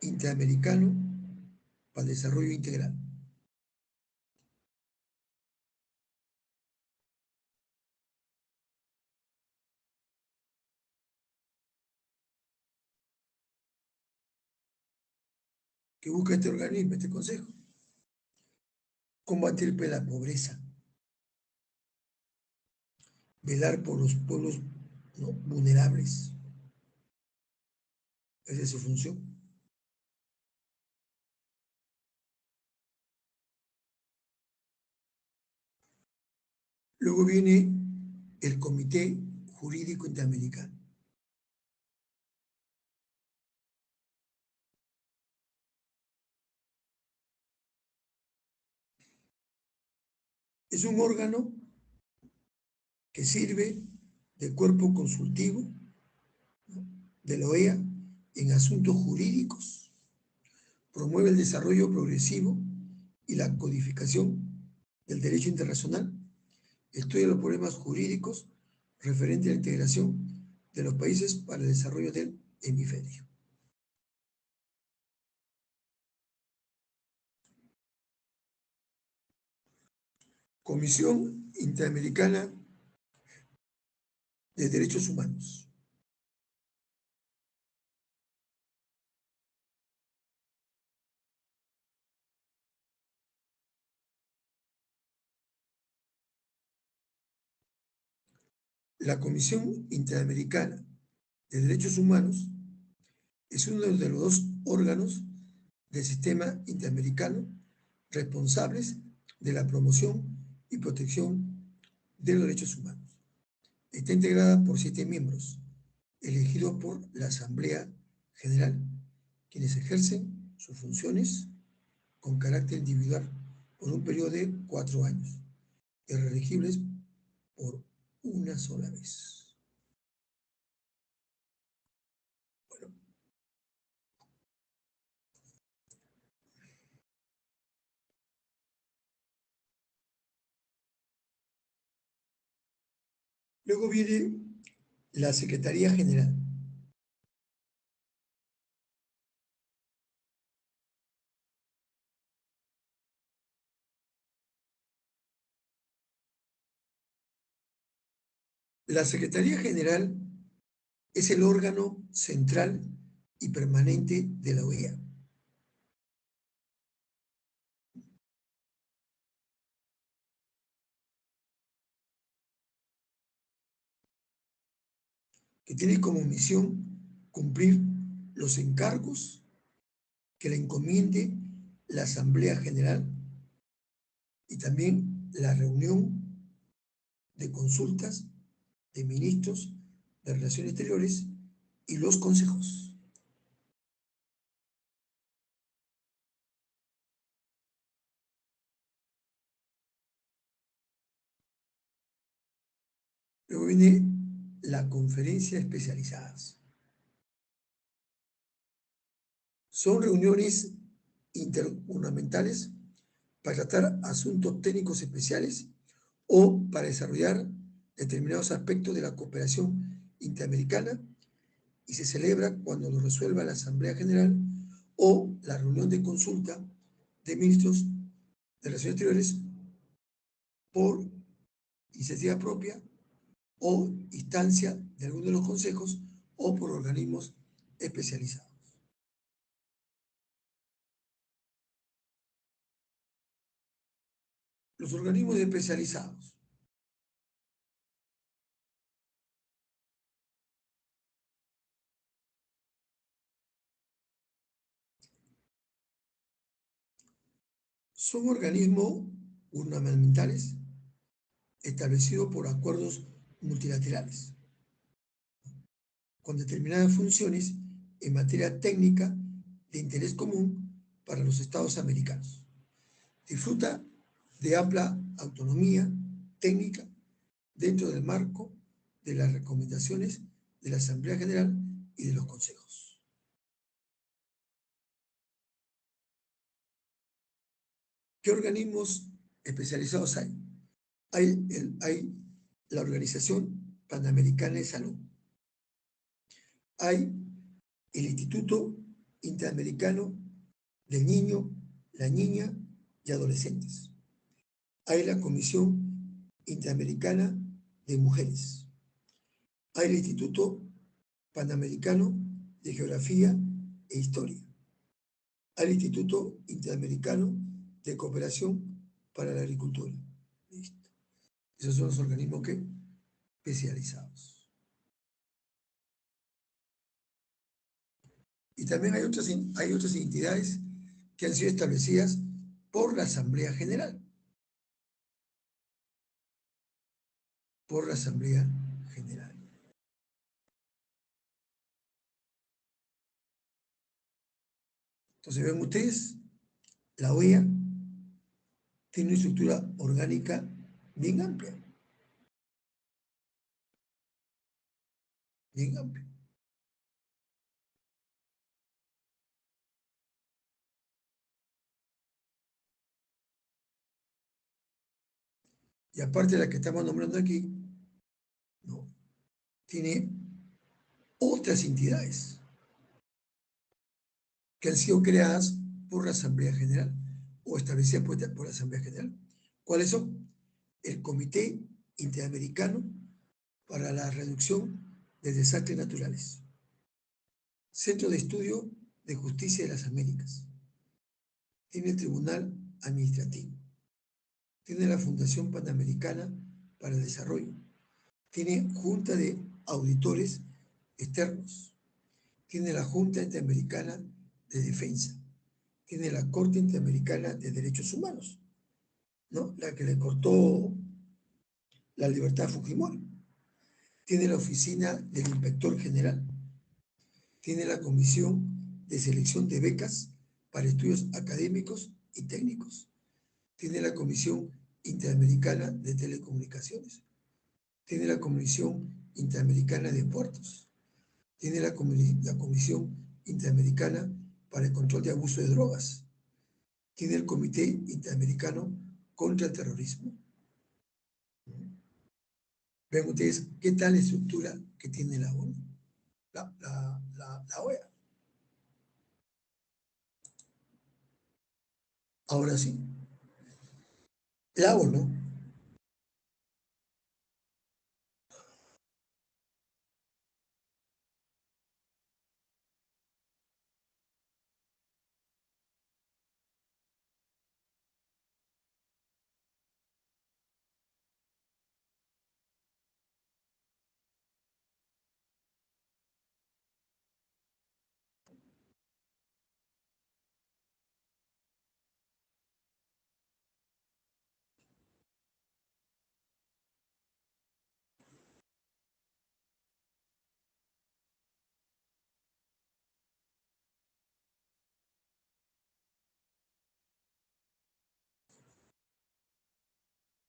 Speaker 2: Interamericano para el Desarrollo Integral. ¿Qué busca este organismo, este consejo? Combatir la pobreza, velar por los pueblos, ¿no?, vulnerables. Esa es su función. Luego viene el Comité Jurídico Interamericano. Es un órgano que sirve de cuerpo consultivo, ¿no?, de la OEA en asuntos jurídicos, promueve el desarrollo progresivo y la codificación del derecho internacional, estudia los problemas jurídicos referente a la integración de los países para el desarrollo del hemisferio. Comisión Interamericana de Derechos Humanos. La Comisión Interamericana de Derechos Humanos es uno de los dos órganos del sistema interamericano responsables de la promoción y protección de los derechos humanos. Está integrada por 7 miembros, elegidos por la Asamblea General, quienes ejercen sus funciones con carácter individual por un periodo de 4 años y reelegibles por una sola vez. Luego viene la Secretaría General. La Secretaría General es el órgano central y permanente de la OEA. Que tiene como misión cumplir los encargos que le encomiende la Asamblea General y también la reunión de consultas de ministros de Relaciones Exteriores y los consejos. Luego viene la conferencia especializadas. Son reuniones intergubernamentales para tratar asuntos técnicos especiales o para desarrollar determinados aspectos de la cooperación interamericana y se celebra cuando lo resuelva la Asamblea General o la reunión de consulta de ministros de Relaciones Exteriores por iniciativa propia o instancia de alguno de los consejos o por organismos especializados. Los organismos especializados son organismos gubernamentales establecidos por acuerdos multilaterales con determinadas funciones en materia técnica de interés común para los Estados americanos. Disfruta de amplia autonomía técnica dentro del marco de las recomendaciones de la Asamblea General y de los consejos. ¿Qué organismos especializados hay? Hay la Organización Panamericana de Salud. Hay el Instituto Interamericano del Niño, la Niña y Adolescentes. Hay la Comisión Interamericana de Mujeres. Hay el Instituto Panamericano de Geografía e Historia. Hay el Instituto Interamericano de Cooperación para la Agricultura. Listo. Esos son los organismos especializados. Y también hay otras entidades que han sido establecidas por la Asamblea General. Por la Asamblea General. Entonces, ven ustedes, la OEA tiene una estructura orgánica bien amplia. Bien amplia. Y aparte de la que estamos nombrando aquí, ¿no? tiene otras entidades que han sido creadas por la Asamblea General o establecidas por la Asamblea General. ¿Cuáles son? El Comité Interamericano para la Reducción de Desastres Naturales, Centro de Estudio de Justicia de las Américas, tiene el Tribunal Administrativo, tiene la Fundación Panamericana para el Desarrollo, tiene Junta de Auditores Externos, tiene la Junta Interamericana de Defensa, tiene la Corte Interamericana de Derechos Humanos, ¿no? La que le cortó la libertad a Fujimori, tiene la Oficina del Inspector General, tiene la Comisión de Selección de Becas para Estudios Académicos y Técnicos, tiene la Comisión Interamericana de Telecomunicaciones, tiene la Comisión Interamericana de Puertos, tiene la Comisión Interamericana para el Control de Abuso de Drogas, tiene el Comité Interamericano contra el Terrorismo. Ven ustedes qué tal estructura que tiene la ONU, la OEA. Ahora sí, la ONU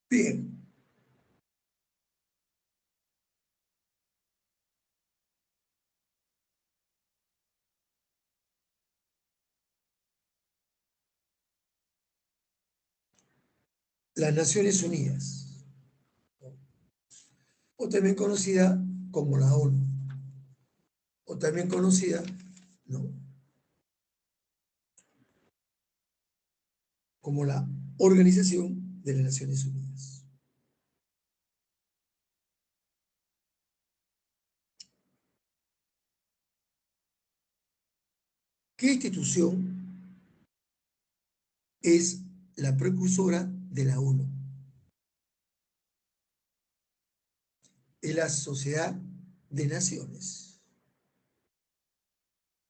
Speaker 2: bien. Las Naciones Unidas, o también conocida como la ONU, o también conocida, ¿no?, como la Organización de las Naciones Unidas. ¿Qué institución es la precursora de la ONU? Es la Sociedad de Naciones,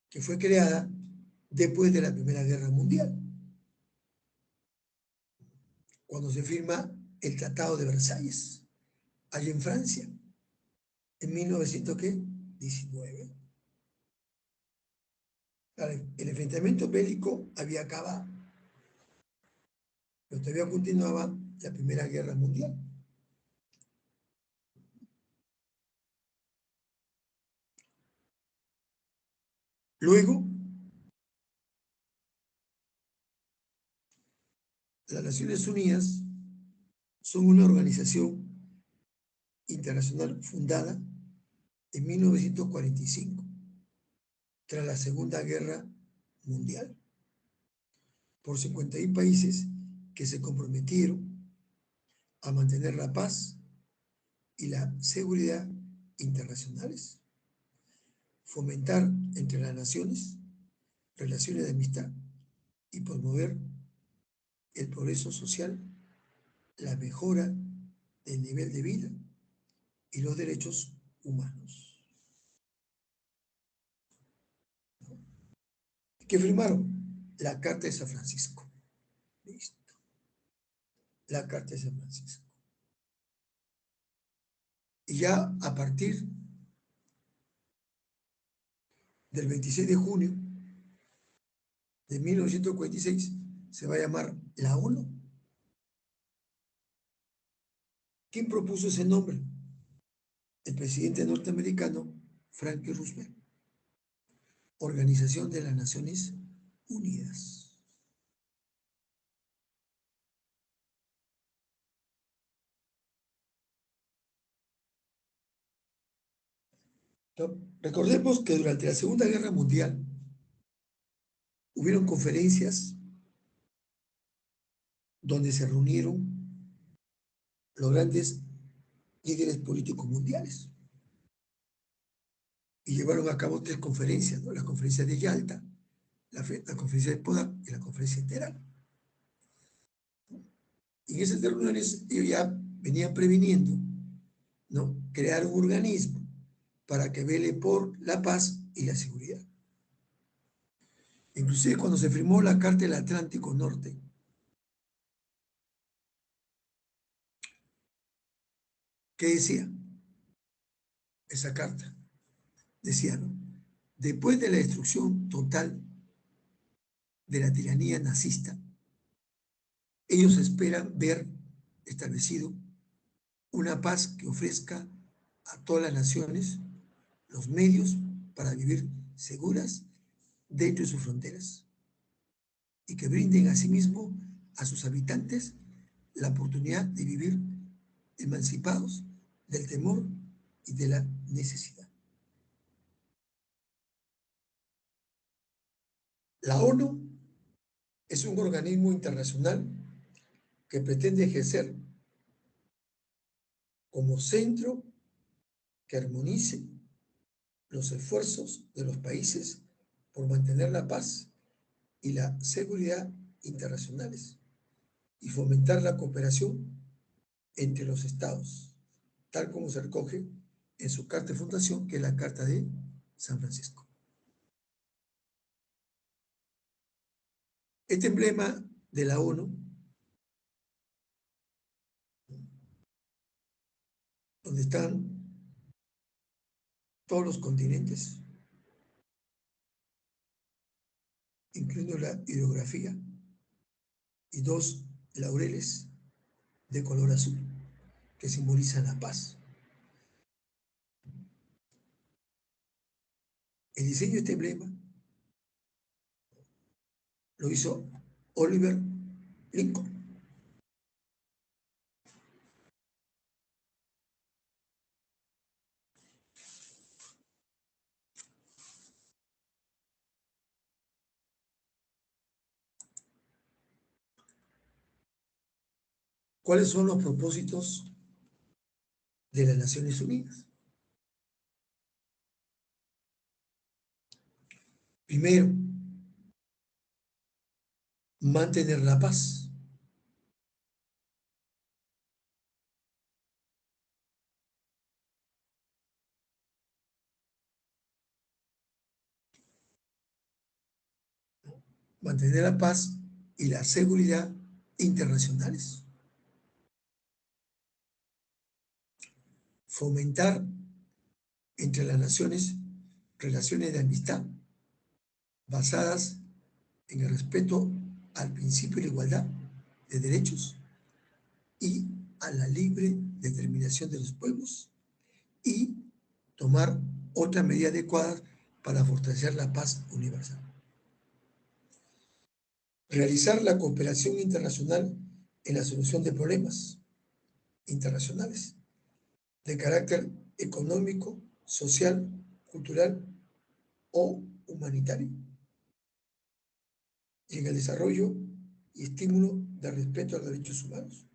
Speaker 2: que fue creada después de la Primera Guerra Mundial, cuando se firma el Tratado de Versalles, allí en Francia, en 1919. El enfrentamiento bélico había acabado, pero todavía continuaba la Primera Guerra Mundial. Luego, las Naciones Unidas son una organización internacional fundada en 1945, tras la Segunda Guerra Mundial, por 51 países que se comprometieron a mantener la paz y la seguridad internacionales, fomentar entre las naciones relaciones de amistad y promover el progreso social, la mejora del nivel de vida y los derechos humanos. ¿Qué firmaron? La Carta de San Francisco. Listo. La Carta de San Francisco. Y ya a partir del 26 de junio de 1946 se va a llamar la ONU. ¿Quién propuso ese nombre? El presidente norteamericano Franklin Roosevelt. Organización de las Naciones Unidas. ¿No? Recordemos que durante la Segunda Guerra Mundial hubieron conferencias donde se reunieron los grandes líderes políticos mundiales y llevaron a cabo 3 conferencias, ¿no? La conferencia de Yalta, la conferencia de Potsdam y la conferencia de Teherán. Y en esas reuniones ellos ya venían previniendo, ¿no?, crear un organismo para que vele por la paz y la seguridad. Inclusive cuando se firmó la Carta del Atlántico Norte, ¿qué decía esa carta? Decía, ¿no?, después de la destrucción total de la tiranía nazista, ellos esperan ver establecido una paz que ofrezca a todas las naciones los medios para vivir seguras dentro de sus fronteras y que brinden asimismo a sus habitantes la oportunidad de vivir emancipados del temor y de la necesidad. La ONU es un organismo internacional que pretende ejercer como centro que armonice los esfuerzos de los países por mantener la paz y la seguridad internacionales y fomentar la cooperación entre los estados, tal como se recoge en su carta de fundación, que es la Carta de San Francisco. Este emblema de la ONU, donde están todos los continentes, incluyendo la hidrografía, y 2 laureles de color azul, que simbolizan la paz. El diseño de este emblema lo hizo Oliver Lincoln. ¿Cuáles son los propósitos de las Naciones Unidas? Primero, mantener la paz. Mantener la paz y la seguridad internacionales. Fomentar entre las naciones relaciones de amistad basadas en el respeto al principio de la igualdad de derechos y a la libre determinación de los pueblos, y tomar otras medidas adecuadas para fortalecer la paz universal. Realizar la cooperación internacional en la solución de problemas internacionales de carácter económico, social, cultural o humanitario, y en el desarrollo y estímulo del respeto a los derechos humanos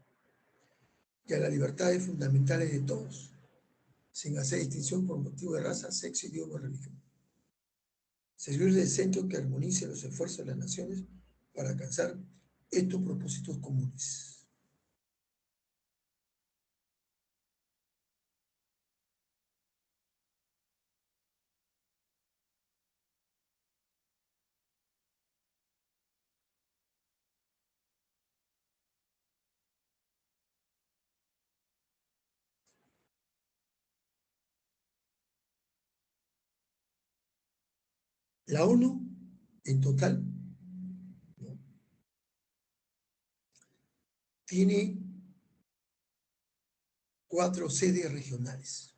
Speaker 2: y a las libertades fundamentales de todos, sin hacer distinción por motivo de raza, sexo, idioma o religión. Servir de centro que armonice los esfuerzos de las naciones para alcanzar estos propósitos comunes. La ONU, en total, ¿no?, tiene 4 sedes regionales.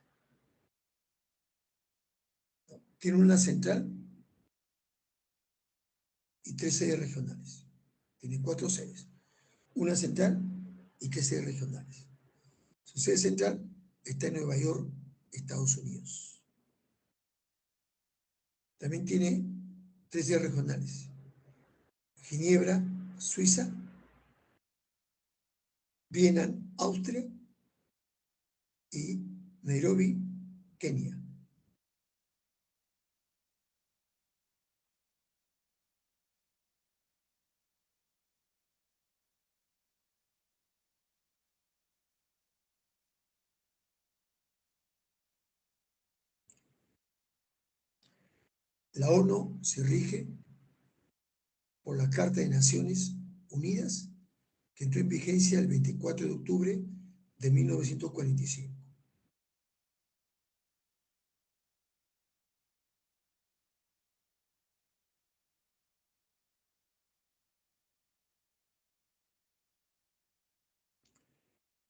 Speaker 2: Tiene una central y 3 sedes regionales. Tiene 4 sedes. Una central y 3 sedes regionales. Su sede central está en Nueva York, Estados Unidos. También tiene 13 regionales: Ginebra, Suiza; Viena, Austria; y Nairobi, Kenia. La ONU se rige por la Carta de Naciones Unidas, que entró en vigencia el 24 de octubre de 1945.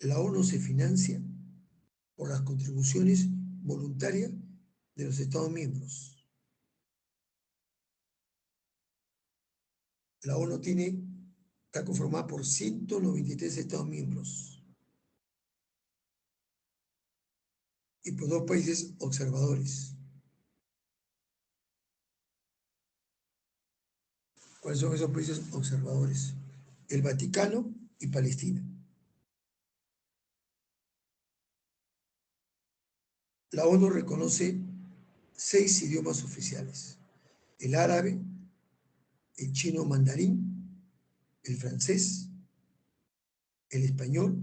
Speaker 2: La ONU se financia por las contribuciones voluntarias de los Estados miembros. La ONU está conformada por 193 Estados miembros y por 2 países observadores. ¿Cuáles son esos países observadores? El Vaticano y Palestina. La ONU reconoce 6 idiomas oficiales: el árabe, el chino mandarín, el francés, el español,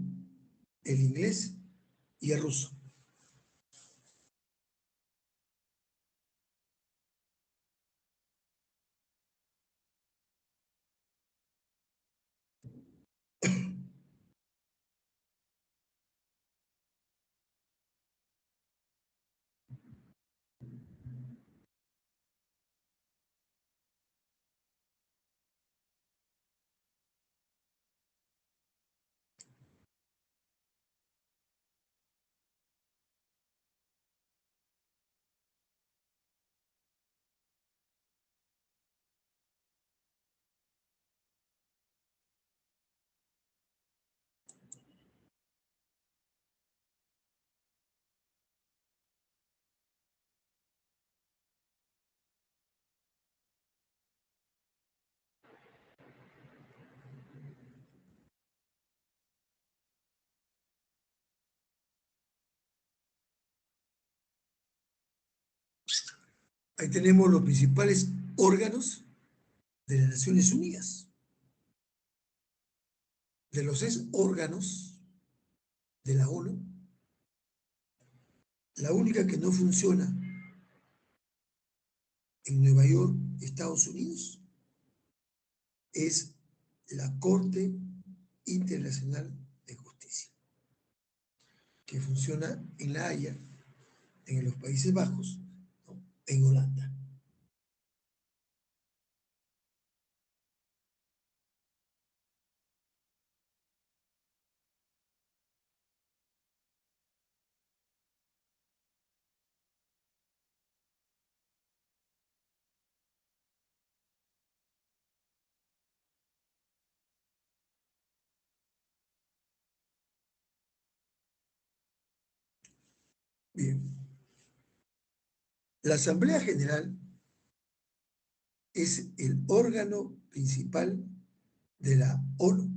Speaker 2: el inglés y el ruso. Ahí tenemos los principales órganos de las Naciones Unidas. De los 6 órganos de la ONU, la única que no funciona en Nueva York, Estados Unidos, es la Corte Internacional de Justicia, que funciona en La Haya, en los Países Bajos, ¿no?, en Holanda. Bien. La Asamblea General es el órgano principal de la ONU.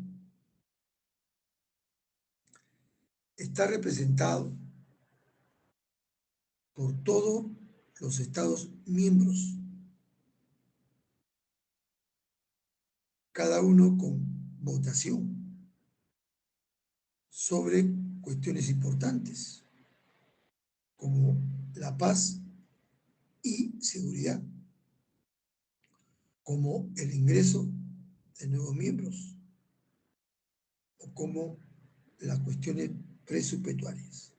Speaker 2: Está representado por todos los Estados miembros, cada uno con votación sobre cuestiones importantes como la paz y seguridad, como el ingreso de nuevos miembros o como las cuestiones presupuestarias.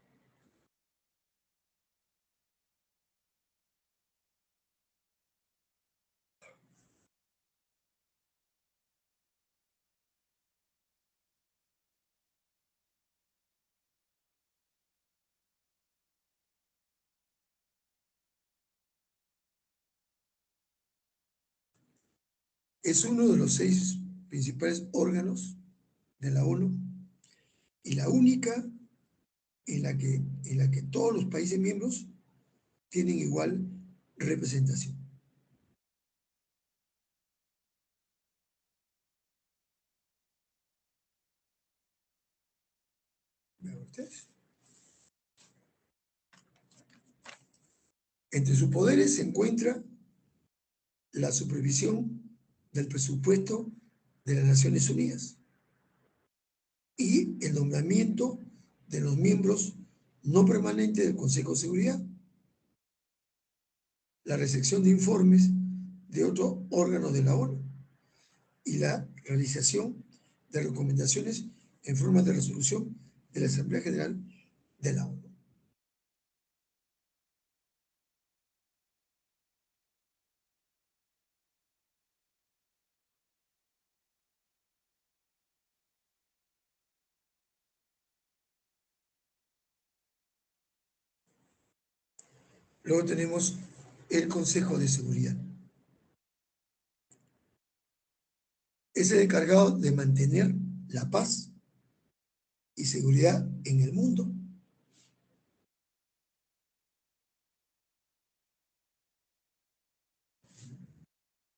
Speaker 2: Es uno de los 6 principales órganos de la ONU y la única en la que todos los países miembros tienen igual representación. ustedes. Entre sus poderes se encuentra la supervisión del presupuesto de las Naciones Unidas y el nombramiento de los miembros no permanentes del Consejo de Seguridad, la recepción de informes de otros órganos de la ONU y la realización de recomendaciones en forma de resolución de la Asamblea General de la ONU. Luego tenemos el Consejo de Seguridad. Es el encargado de mantener la paz y seguridad en el mundo.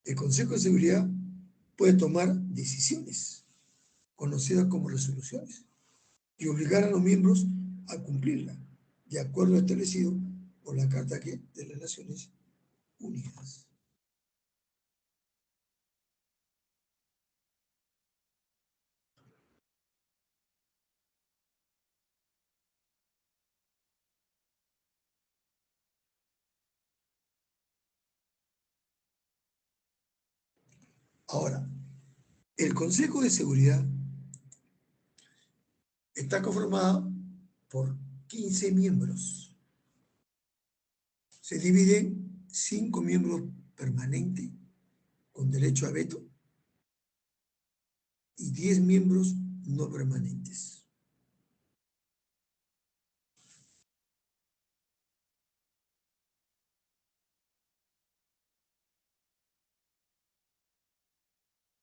Speaker 2: El Consejo de Seguridad puede tomar decisiones, conocidas como resoluciones, y obligar a los miembros a cumplirla, de acuerdo a lo establecido por la Carta de las Naciones Unidas. Ahora, el Consejo de Seguridad está conformado por 15 miembros. Se dividen 5 miembros permanentes con derecho a veto y 10 miembros no permanentes.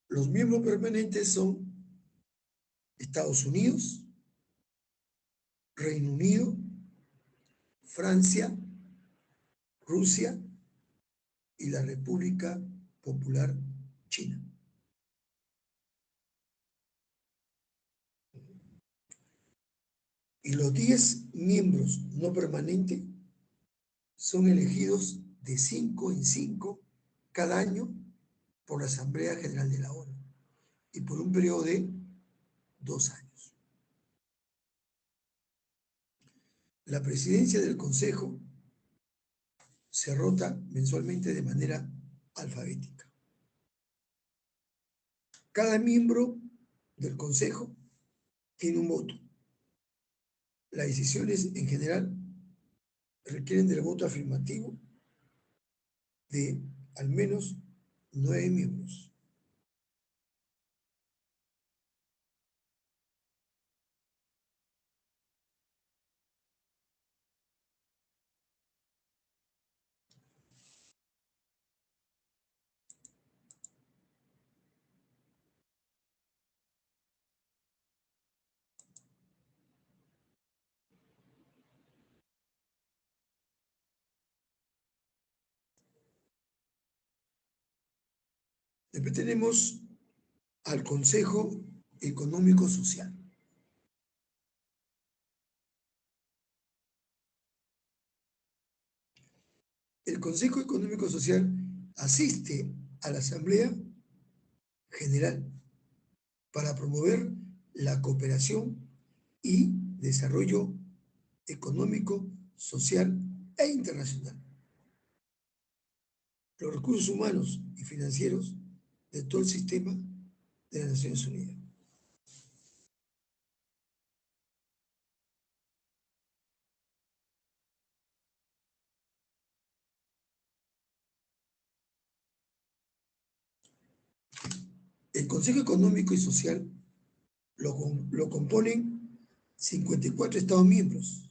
Speaker 2: Los miembros permanentes son Estados Unidos, Reino Unido, Francia, Rusia y la República Popular China. Y los 10 miembros no permanentes son elegidos de 5 en 5 cada año por la Asamblea General de la ONU y por un periodo de 2 años. La presidencia del Consejo se rota mensualmente de manera alfabética. Cada miembro del Consejo tiene un voto. Las decisiones en general requieren del voto afirmativo de al menos 9 miembros. Después tenemos al Consejo Económico Social. El Consejo Económico Social asiste a la Asamblea General para promover la cooperación y desarrollo económico, social e internacional. Los recursos humanos y financieros de todo el sistema de las Naciones Unidas. El Consejo Económico y Social lo componen 54 Estados miembros.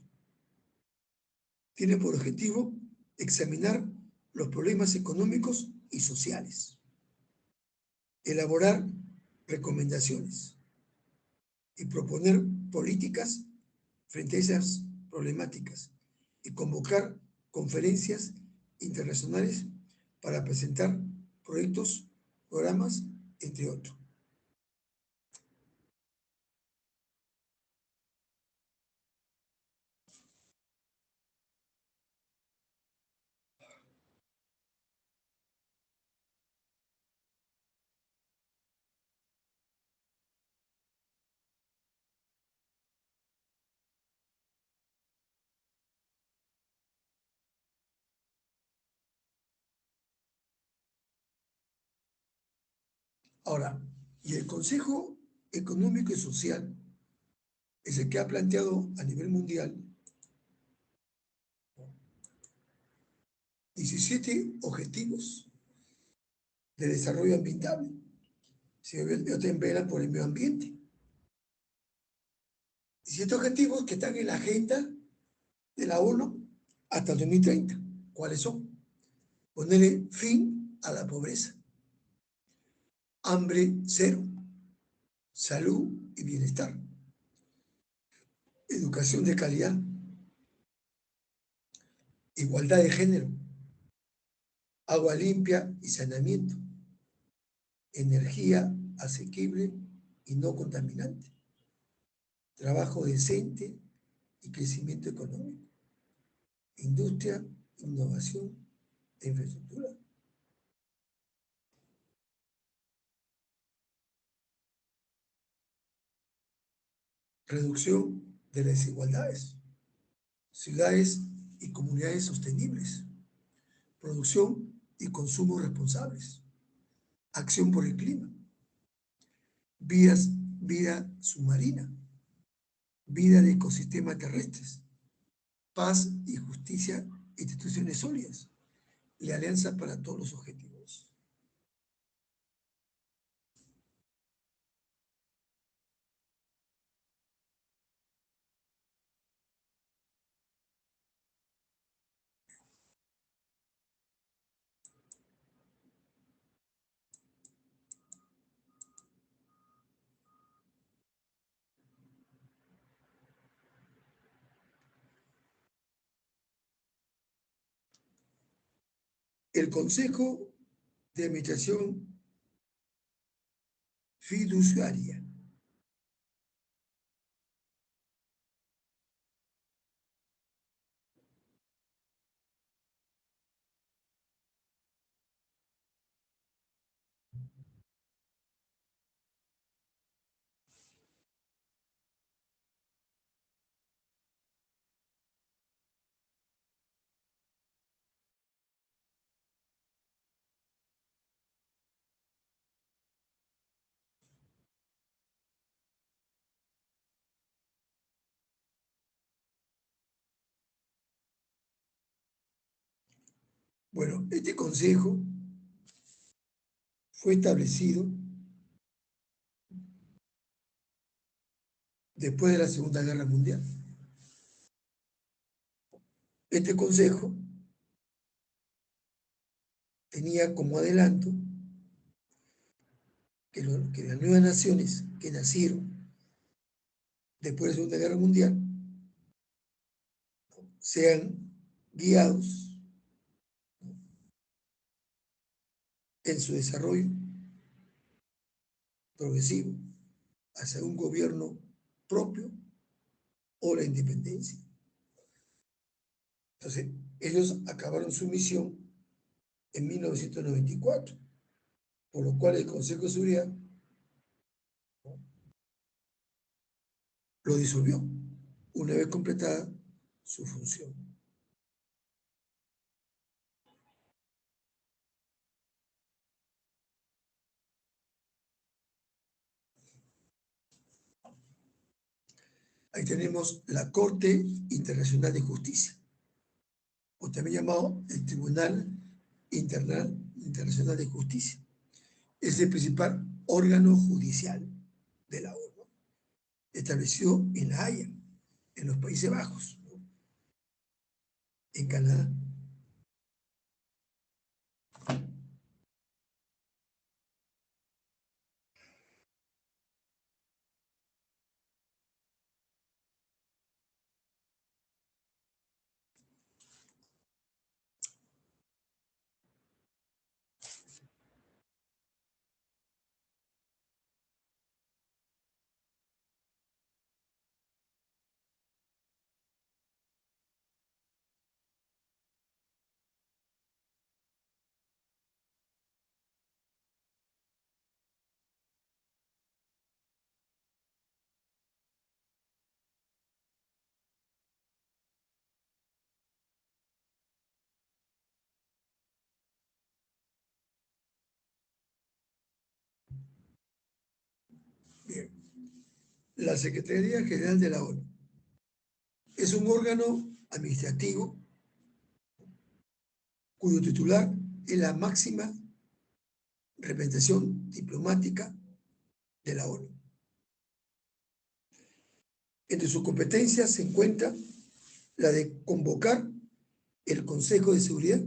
Speaker 2: Tiene por objetivo examinar los problemas económicos y sociales, elaborar recomendaciones y proponer políticas frente a esas problemáticas y convocar conferencias internacionales para presentar proyectos, programas, entre otros. Ahora, y el Consejo Económico y Social es el que ha planteado a nivel mundial 17 objetivos de desarrollo ambiental. Si ellos te velan por el medio ambiente. 17 objetivos que están en la agenda de la ONU hasta el 2030. ¿Cuáles son? Ponerle fin a la pobreza, hambre cero, salud y bienestar, educación de calidad, igualdad de género, agua limpia y saneamiento, energía asequible y no contaminante, trabajo decente y crecimiento económico, industria, innovación e infraestructura. Reducción de las desigualdades, ciudades y comunidades sostenibles, producción y consumo responsables, acción por el clima, vida submarina, vida de ecosistemas terrestres, paz y justicia, instituciones sólidas y alianza para todos los objetivos. El Consejo de Administración Fiduciaria. Bueno, este consejo fue establecido después de la Segunda Guerra Mundial. Este consejo tenía como adelanto que las nuevas naciones que nacieron después de la Segunda Guerra Mundial sean guiados en su desarrollo progresivo hacia un gobierno propio o la independencia. Entonces, ellos acabaron su misión en 1994, por lo cual el Consejo de Seguridad lo disolvió una vez completada su función. Ahí tenemos la Corte Internacional de Justicia, o también llamado el Tribunal Internacional de Justicia. Es el principal órgano judicial de la ONU, establecido en La Haya, en los Países Bajos, ¿no? En Canadá. la Secretaría General de la ONU. Es un órgano administrativo cuyo titular es la máxima representación diplomática de la ONU. Entre sus competencias se encuentra la de convocar el Consejo de Seguridad,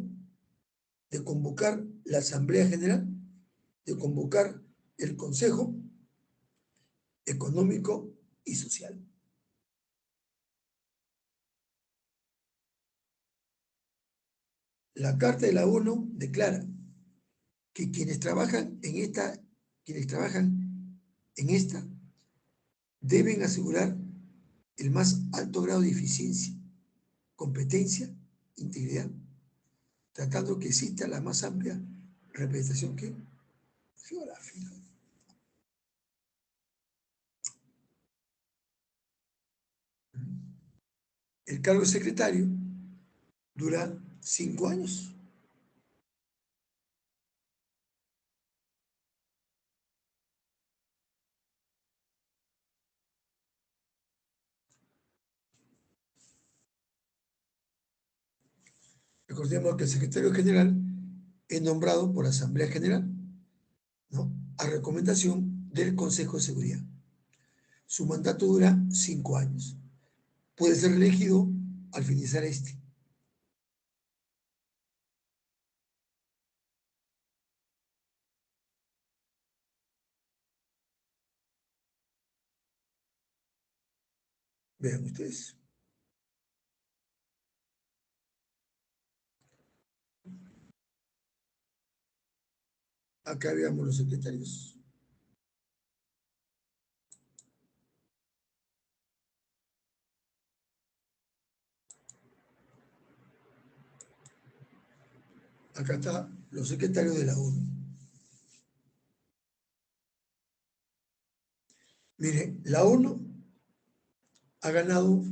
Speaker 2: de convocar la Asamblea General, de convocar el Consejo Económico y Social. La Carta de la ONU declara que quienes trabajan en esta deben asegurar el más alto grado de eficiencia, competencia, integridad, tratando que exista la más amplia representación geográfica. El cargo de secretario dura 5 años. Recordemos que el secretario general es nombrado por la Asamblea General, ¿no?, a recomendación del Consejo de Seguridad. Su mandato dura 5 años. Puede ser elegido al finalizar este. Vean ustedes. Acá veamos los secretarios. Acá están los secretarios de la ONU. Mire, la ONU ha ganado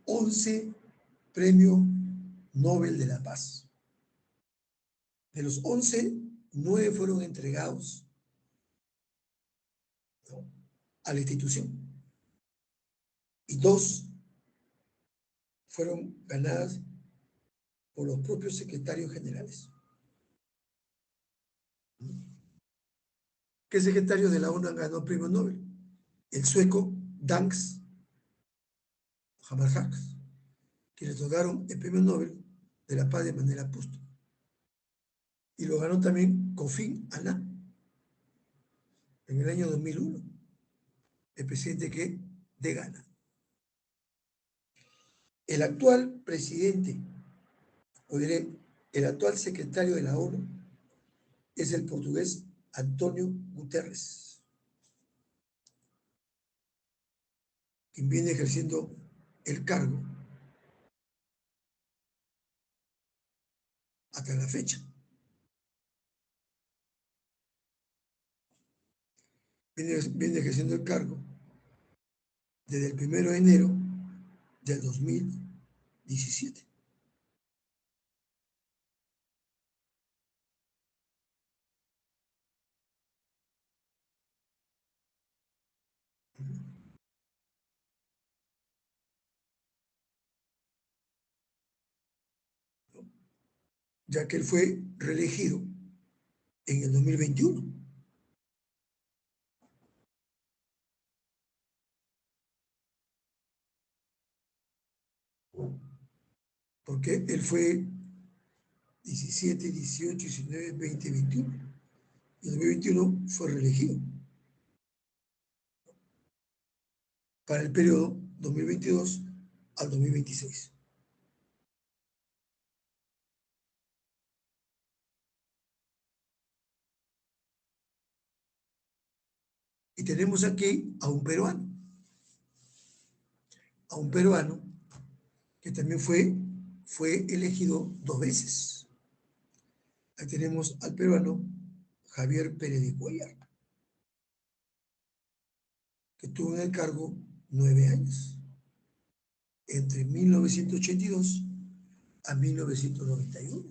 Speaker 2: 11 premios Nobel de la Paz. De los 11, 9 fueron entregados, ¿no?, a la institución y 2 fueron ganadas por los propios secretarios generales. ¿Qué secretarios de la ONU han ganado premio Nobel? El sueco Danks Hammarskjöld, que le otorgaron el premio Nobel de la Paz de manera póstuma. Y lo ganó también Kofi Annan en el año 2001, el presidente de Ghana. El actual presidente, o diré, el actual secretario de la ONU es el portugués António Guterres, quien viene ejerciendo el cargo hasta la fecha. Viene ejerciendo el cargo desde el 1 de enero del 2017. Ya que él fue reelegido en el 2021. Porque él fue 17, 18, 19, 20, 21. Y en 2021 fue reelegido para el periodo 2022 al 2026. Y tenemos aquí a un peruano que también fue elegido 2 veces. Ahí tenemos al peruano Javier Pérez de Cuellar, que estuvo en el cargo 9 años, entre 1982 a 1991.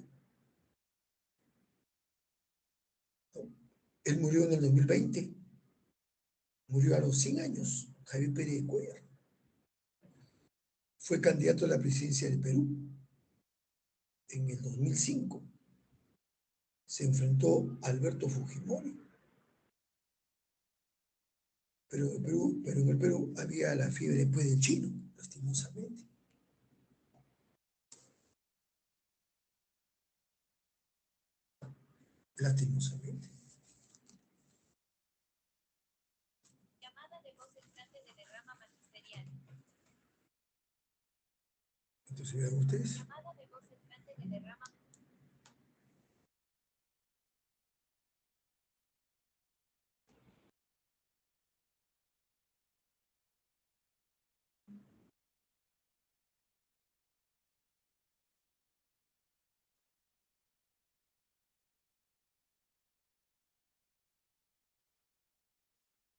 Speaker 2: Él murió en el 2020, murió a los 100 años, Javier Pérez de Cuellar. Fue candidato a la presidencia del Perú en el 2005. Se enfrentó a Alberto Fujimori. Pero en el Perú había la fiebre después del chino, lastimosamente. Lastimosamente.
Speaker 1: Llamada de voz entrante de derrama magisterial.
Speaker 2: Entonces vean ustedes.
Speaker 1: Llamada de voz entrante de derrama.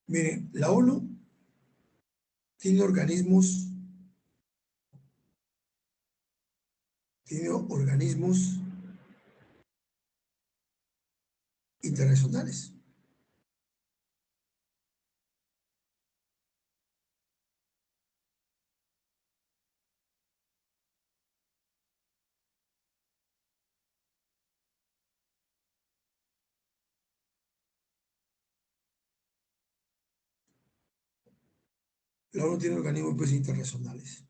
Speaker 2: Miren, la ONU tiene organismos internacionales. La ONU tiene organismos pues, internacionales.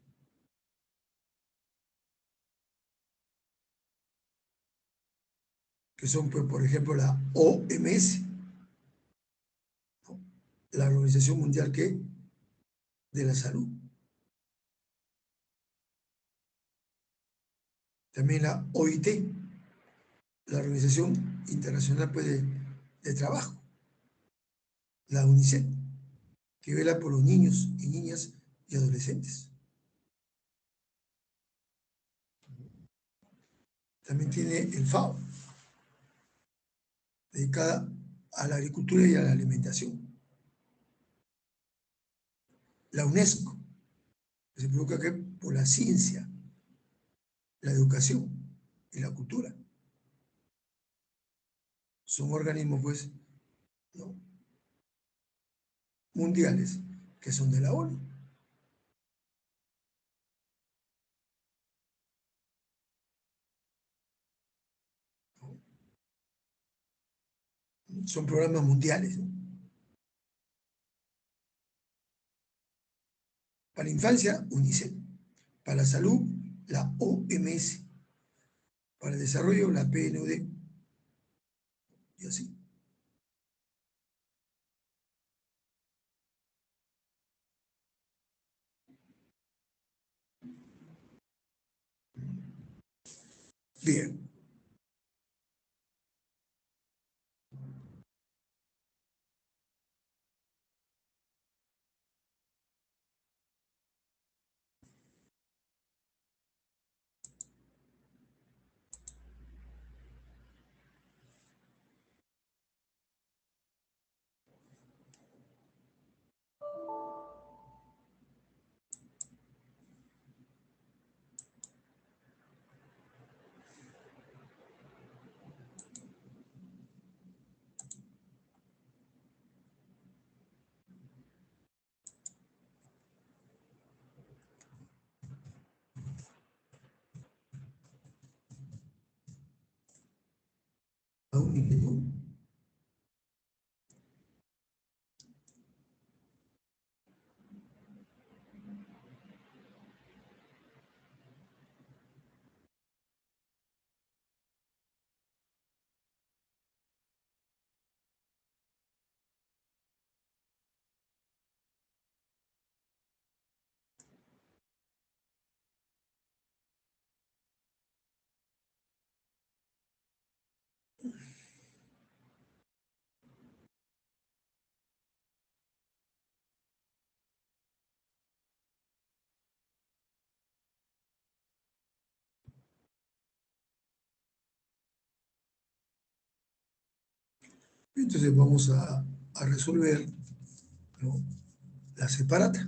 Speaker 2: Que son, pues, por ejemplo, la OMS, ¿no? La Organización Mundial de la Salud. También la OIT, la Organización Internacional pues, de Trabajo. La UNICEF, que vela por los niños y niñas y adolescentes. También tiene el FAO, dedicada a la agricultura y a la alimentación. La UNESCO, que se preocupa por la ciencia, la educación y la cultura. Son organismos, pues, ¿no? Mundiales, que son de la ONU. Son programas mundiales, ¿no? Para la infancia, UNICEF. Para la salud, la OMS. Para el desarrollo, la PNUD. Y así. Bien. Aún inquietud. Entonces vamos a resolver, ¿no?, la separata.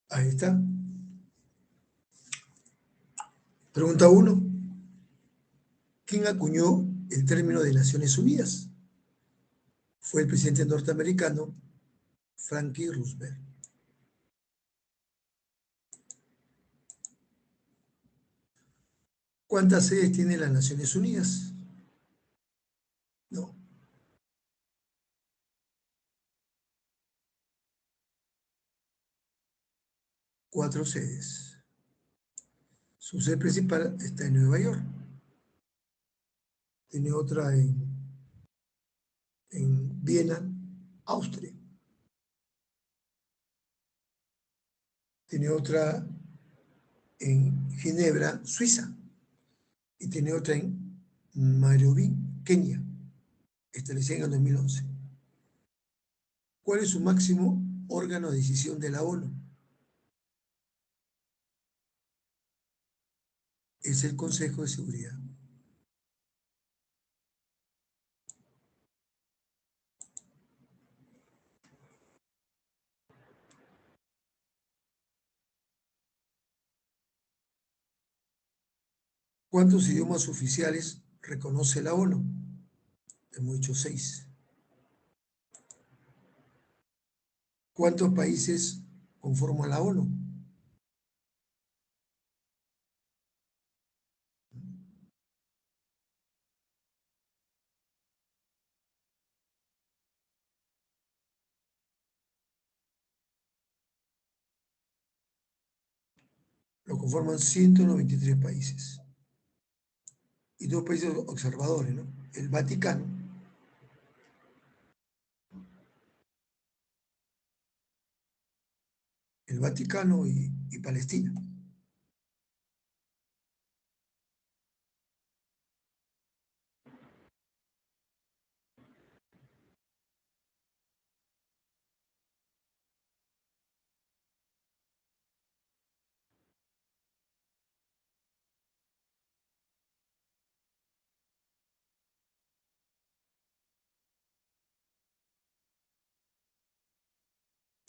Speaker 2: Ahí está. Pregunta 1. ¿Quién acuñó el término de Naciones Unidas? Fue el presidente norteamericano Franklin Roosevelt. ¿Cuántas sedes tienen las Naciones Unidas? No. Cuatro sedes. Su sede principal está en Nueva York. Tiene otra en Viena, Austria. Tiene otra en Ginebra, Suiza. Y tiene otra en Nairobi, Kenia, establecida en el 2011. ¿Cuál es su máximo órgano de decisión de la ONU? Es el Consejo de Seguridad. ¿Cuántos idiomas oficiales reconoce la ONU? Hemos dicho 6. ¿Cuántos países conforman la ONU? Lo conforman 193 países. Y 2 países observadores, ¿no? El Vaticano y Palestina.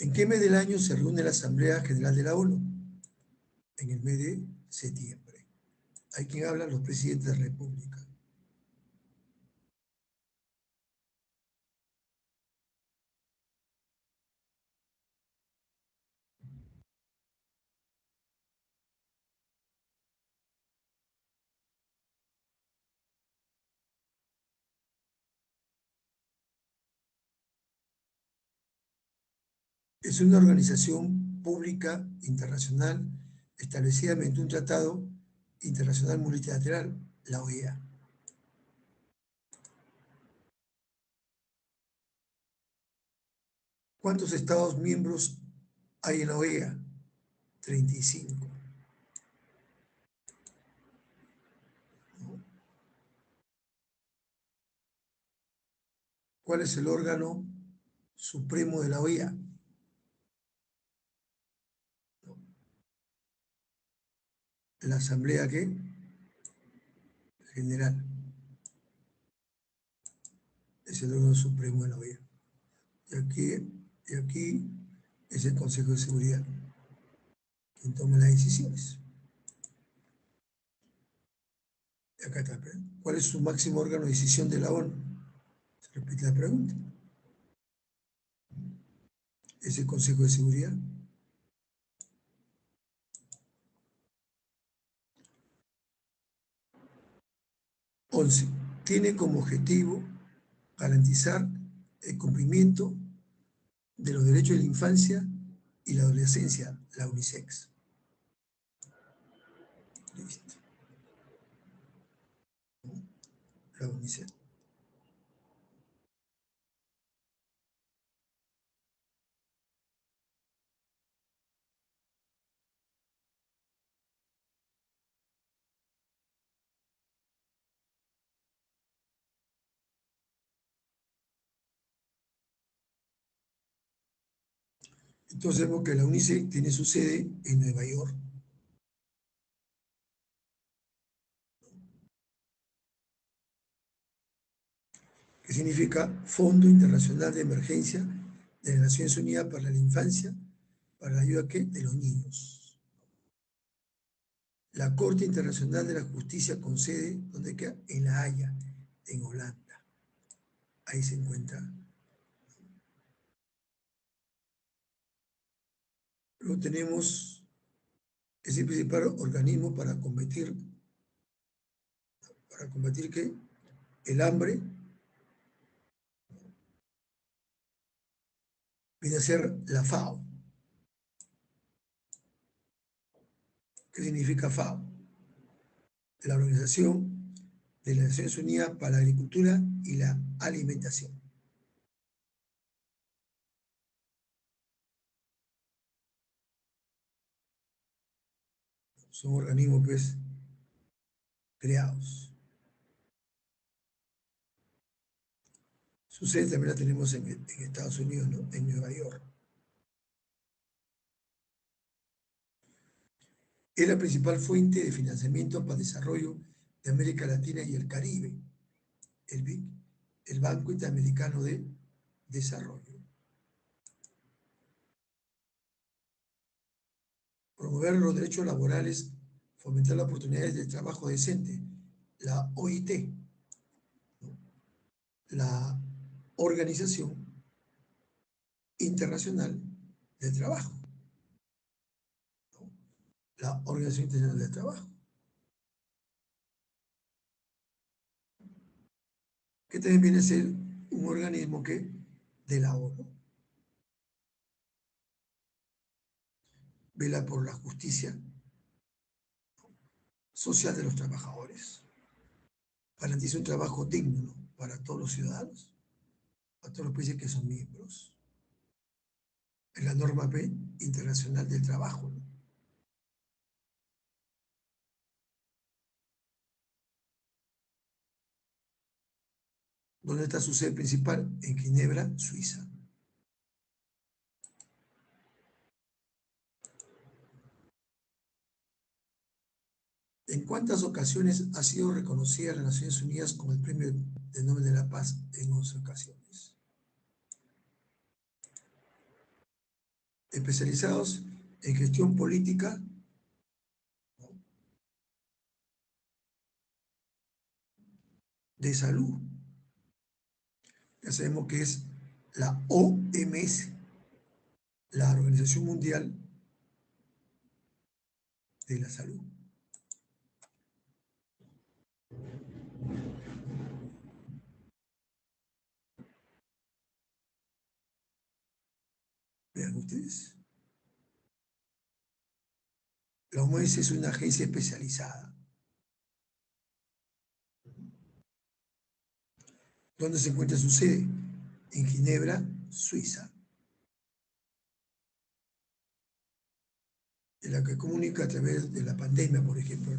Speaker 2: ¿En qué mes del año se reúne la Asamblea General de la ONU? En el mes de septiembre. Hay quien habla, los presidentes de la República. Es una organización pública internacional establecida mediante un tratado internacional multilateral, la OEA. ¿Cuántos Estados miembros hay en la OEA? 35. ¿Cuál es el órgano supremo de la OEA? La Asamblea, ¿qué? General. Es el órgano supremo de la OEA. Y aquí es el Consejo de Seguridad quien toma las decisiones. Y acá está. ¿Cuál es su máximo órgano de decisión de la ONU? Se repite la pregunta. Es el Consejo de Seguridad. 11. Tiene como objetivo garantizar el cumplimiento de los derechos de la infancia y la adolescencia, la UNICEF. Listo. La UNICEF. Entonces vemos que la UNICEF tiene su sede en Nueva York. Que significa Fondo Internacional de Emergencia de las Naciones Unidas para la Infancia, para la ayuda ¿qué? De los niños. la Corte Internacional de la Justicia con sede, ¿dónde queda? En La Haya, en Holanda. Ahí se encuentra. Luego tenemos, es el principal organismo para combatir ¿qué? El hambre. Viene a ser la FAO. ¿Qué significa FAO? La Organización de las Naciones Unidas para la Agricultura y la Alimentación. Son organismos, pues, creados. Su sede también la tenemos en Estados Unidos, ¿no? En Nueva York. Es la principal fuente de financiamiento para el desarrollo de América Latina y el Caribe, el BIC, el Banco Interamericano de Desarrollo. Promover los derechos laborales, fomentar las oportunidades de trabajo decente, la OIT, ¿no? La Organización Internacional del Trabajo, ¿no? La Organización Internacional del Trabajo. Que también viene a ser un organismo que de la ONU vela por la justicia social de los trabajadores, garantiza un trabajo digno, ¿no? Para todos los ciudadanos, a todos los países que son miembros, en la norma P internacional del trabajo, ¿no? ¿Dónde está su sede principal? En Ginebra, Suiza. ¿En cuántas ocasiones ha sido reconocida las Naciones Unidas como el Premio de Nobel de la Paz? En 11 ocasiones. Especializados en gestión política, ¿no? De salud. Ya sabemos que es la OMS, la Organización Mundial de la Salud. Vean ustedes. La OMS es una agencia especializada. ¿Dónde se encuentra su sede? En Ginebra, Suiza. En la que comunica a través de la pandemia, por ejemplo.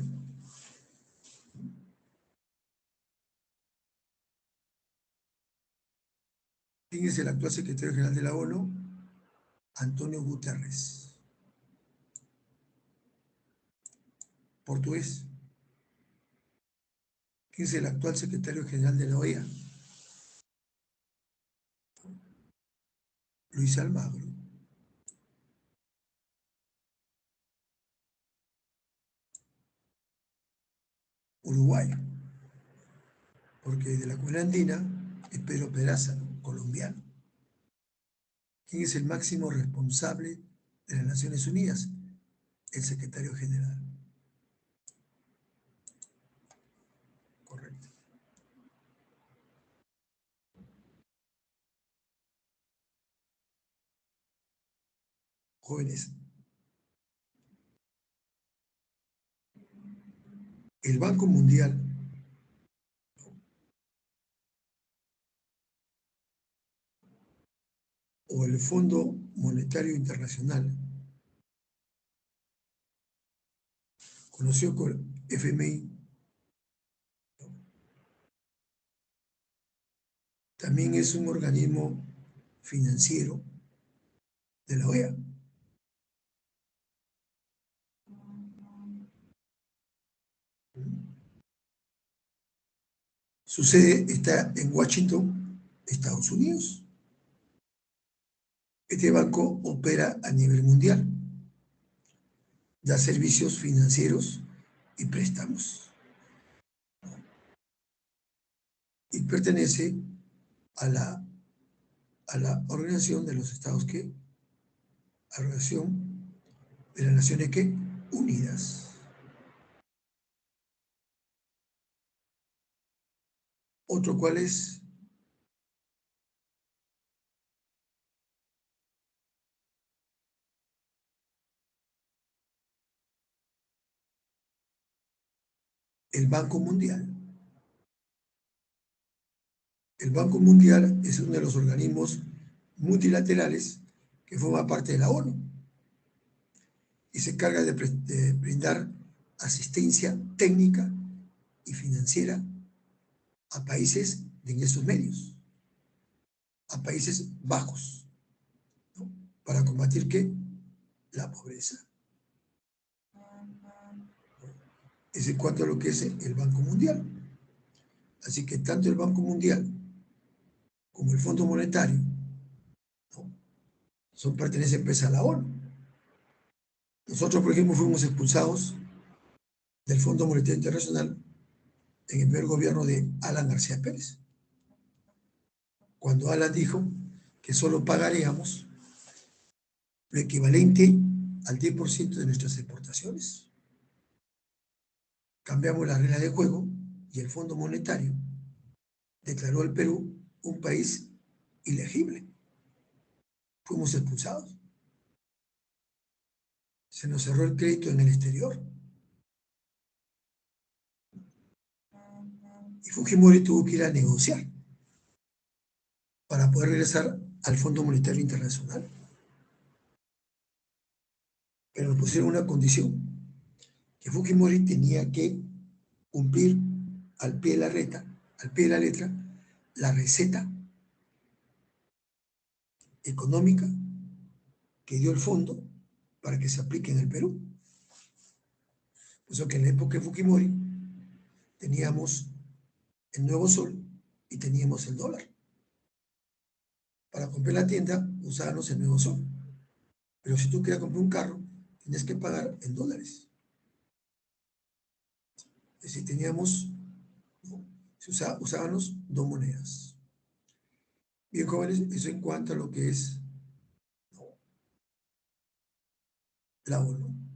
Speaker 2: ¿Quién es el actual secretario general de la ONU? Antonio Guterres. Portugués. ¿Quién es el actual secretario general de la OEA? Luis Almagro. Uruguayo. Porque de la comunidad andina es Pedro Peraza, ¿no? Colombiano. ¿Quién es el máximo responsable de las Naciones Unidas? El secretario general. Correcto. Jóvenes, el Banco Mundial o el Fondo Monetario Internacional, conocido como FMI, también es un organismo financiero de la OEA. Su sede está en Washington, Estados Unidos. Este banco opera a nivel mundial, da servicios financieros y préstamos. Y pertenece a la Organización de los Estados que, a la Organización de las Naciones que Unidas. Otro cual es el Banco Mundial. El Banco Mundial es uno de los organismos multilaterales que forma parte de la ONU y se encarga de brindar asistencia técnica y financiera a países de ingresos medios, a países bajos, ¿no? Para combatir ¿qué? La pobreza. Es en cuanto a lo que es el Banco Mundial. Así que tanto el Banco Mundial como el Fondo Monetario, ¿no? Pertenecen pues a la ONU. Nosotros, por ejemplo, fuimos expulsados del Fondo Monetario Internacional en el primer gobierno de Alan García Pérez, cuando Alan dijo que solo pagaríamos lo equivalente al 10% de nuestras exportaciones. Cambiamos la regla de juego y el Fondo Monetario declaró al Perú un país ilegible. Fuimos expulsados. Se nos cerró el crédito en el exterior. Y Fujimori tuvo que ir a negociar para poder regresar al Fondo Monetario Internacional. Pero nos pusieron una condición, que Fujimori tenía que cumplir al pie de la letra, la receta económica que dio el fondo para que se aplique en el Perú. Por eso que en la época de Fujimori teníamos el nuevo sol y teníamos el dólar. Para comprar la tienda usábamos el nuevo sol. Pero si tú querías comprar un carro, tienes que pagar en dólares. Es decir, teníamos, ¿no? Usábamos dos monedas. Bien, jóvenes, eso en cuanto a lo que es, ¿no?, la ONU.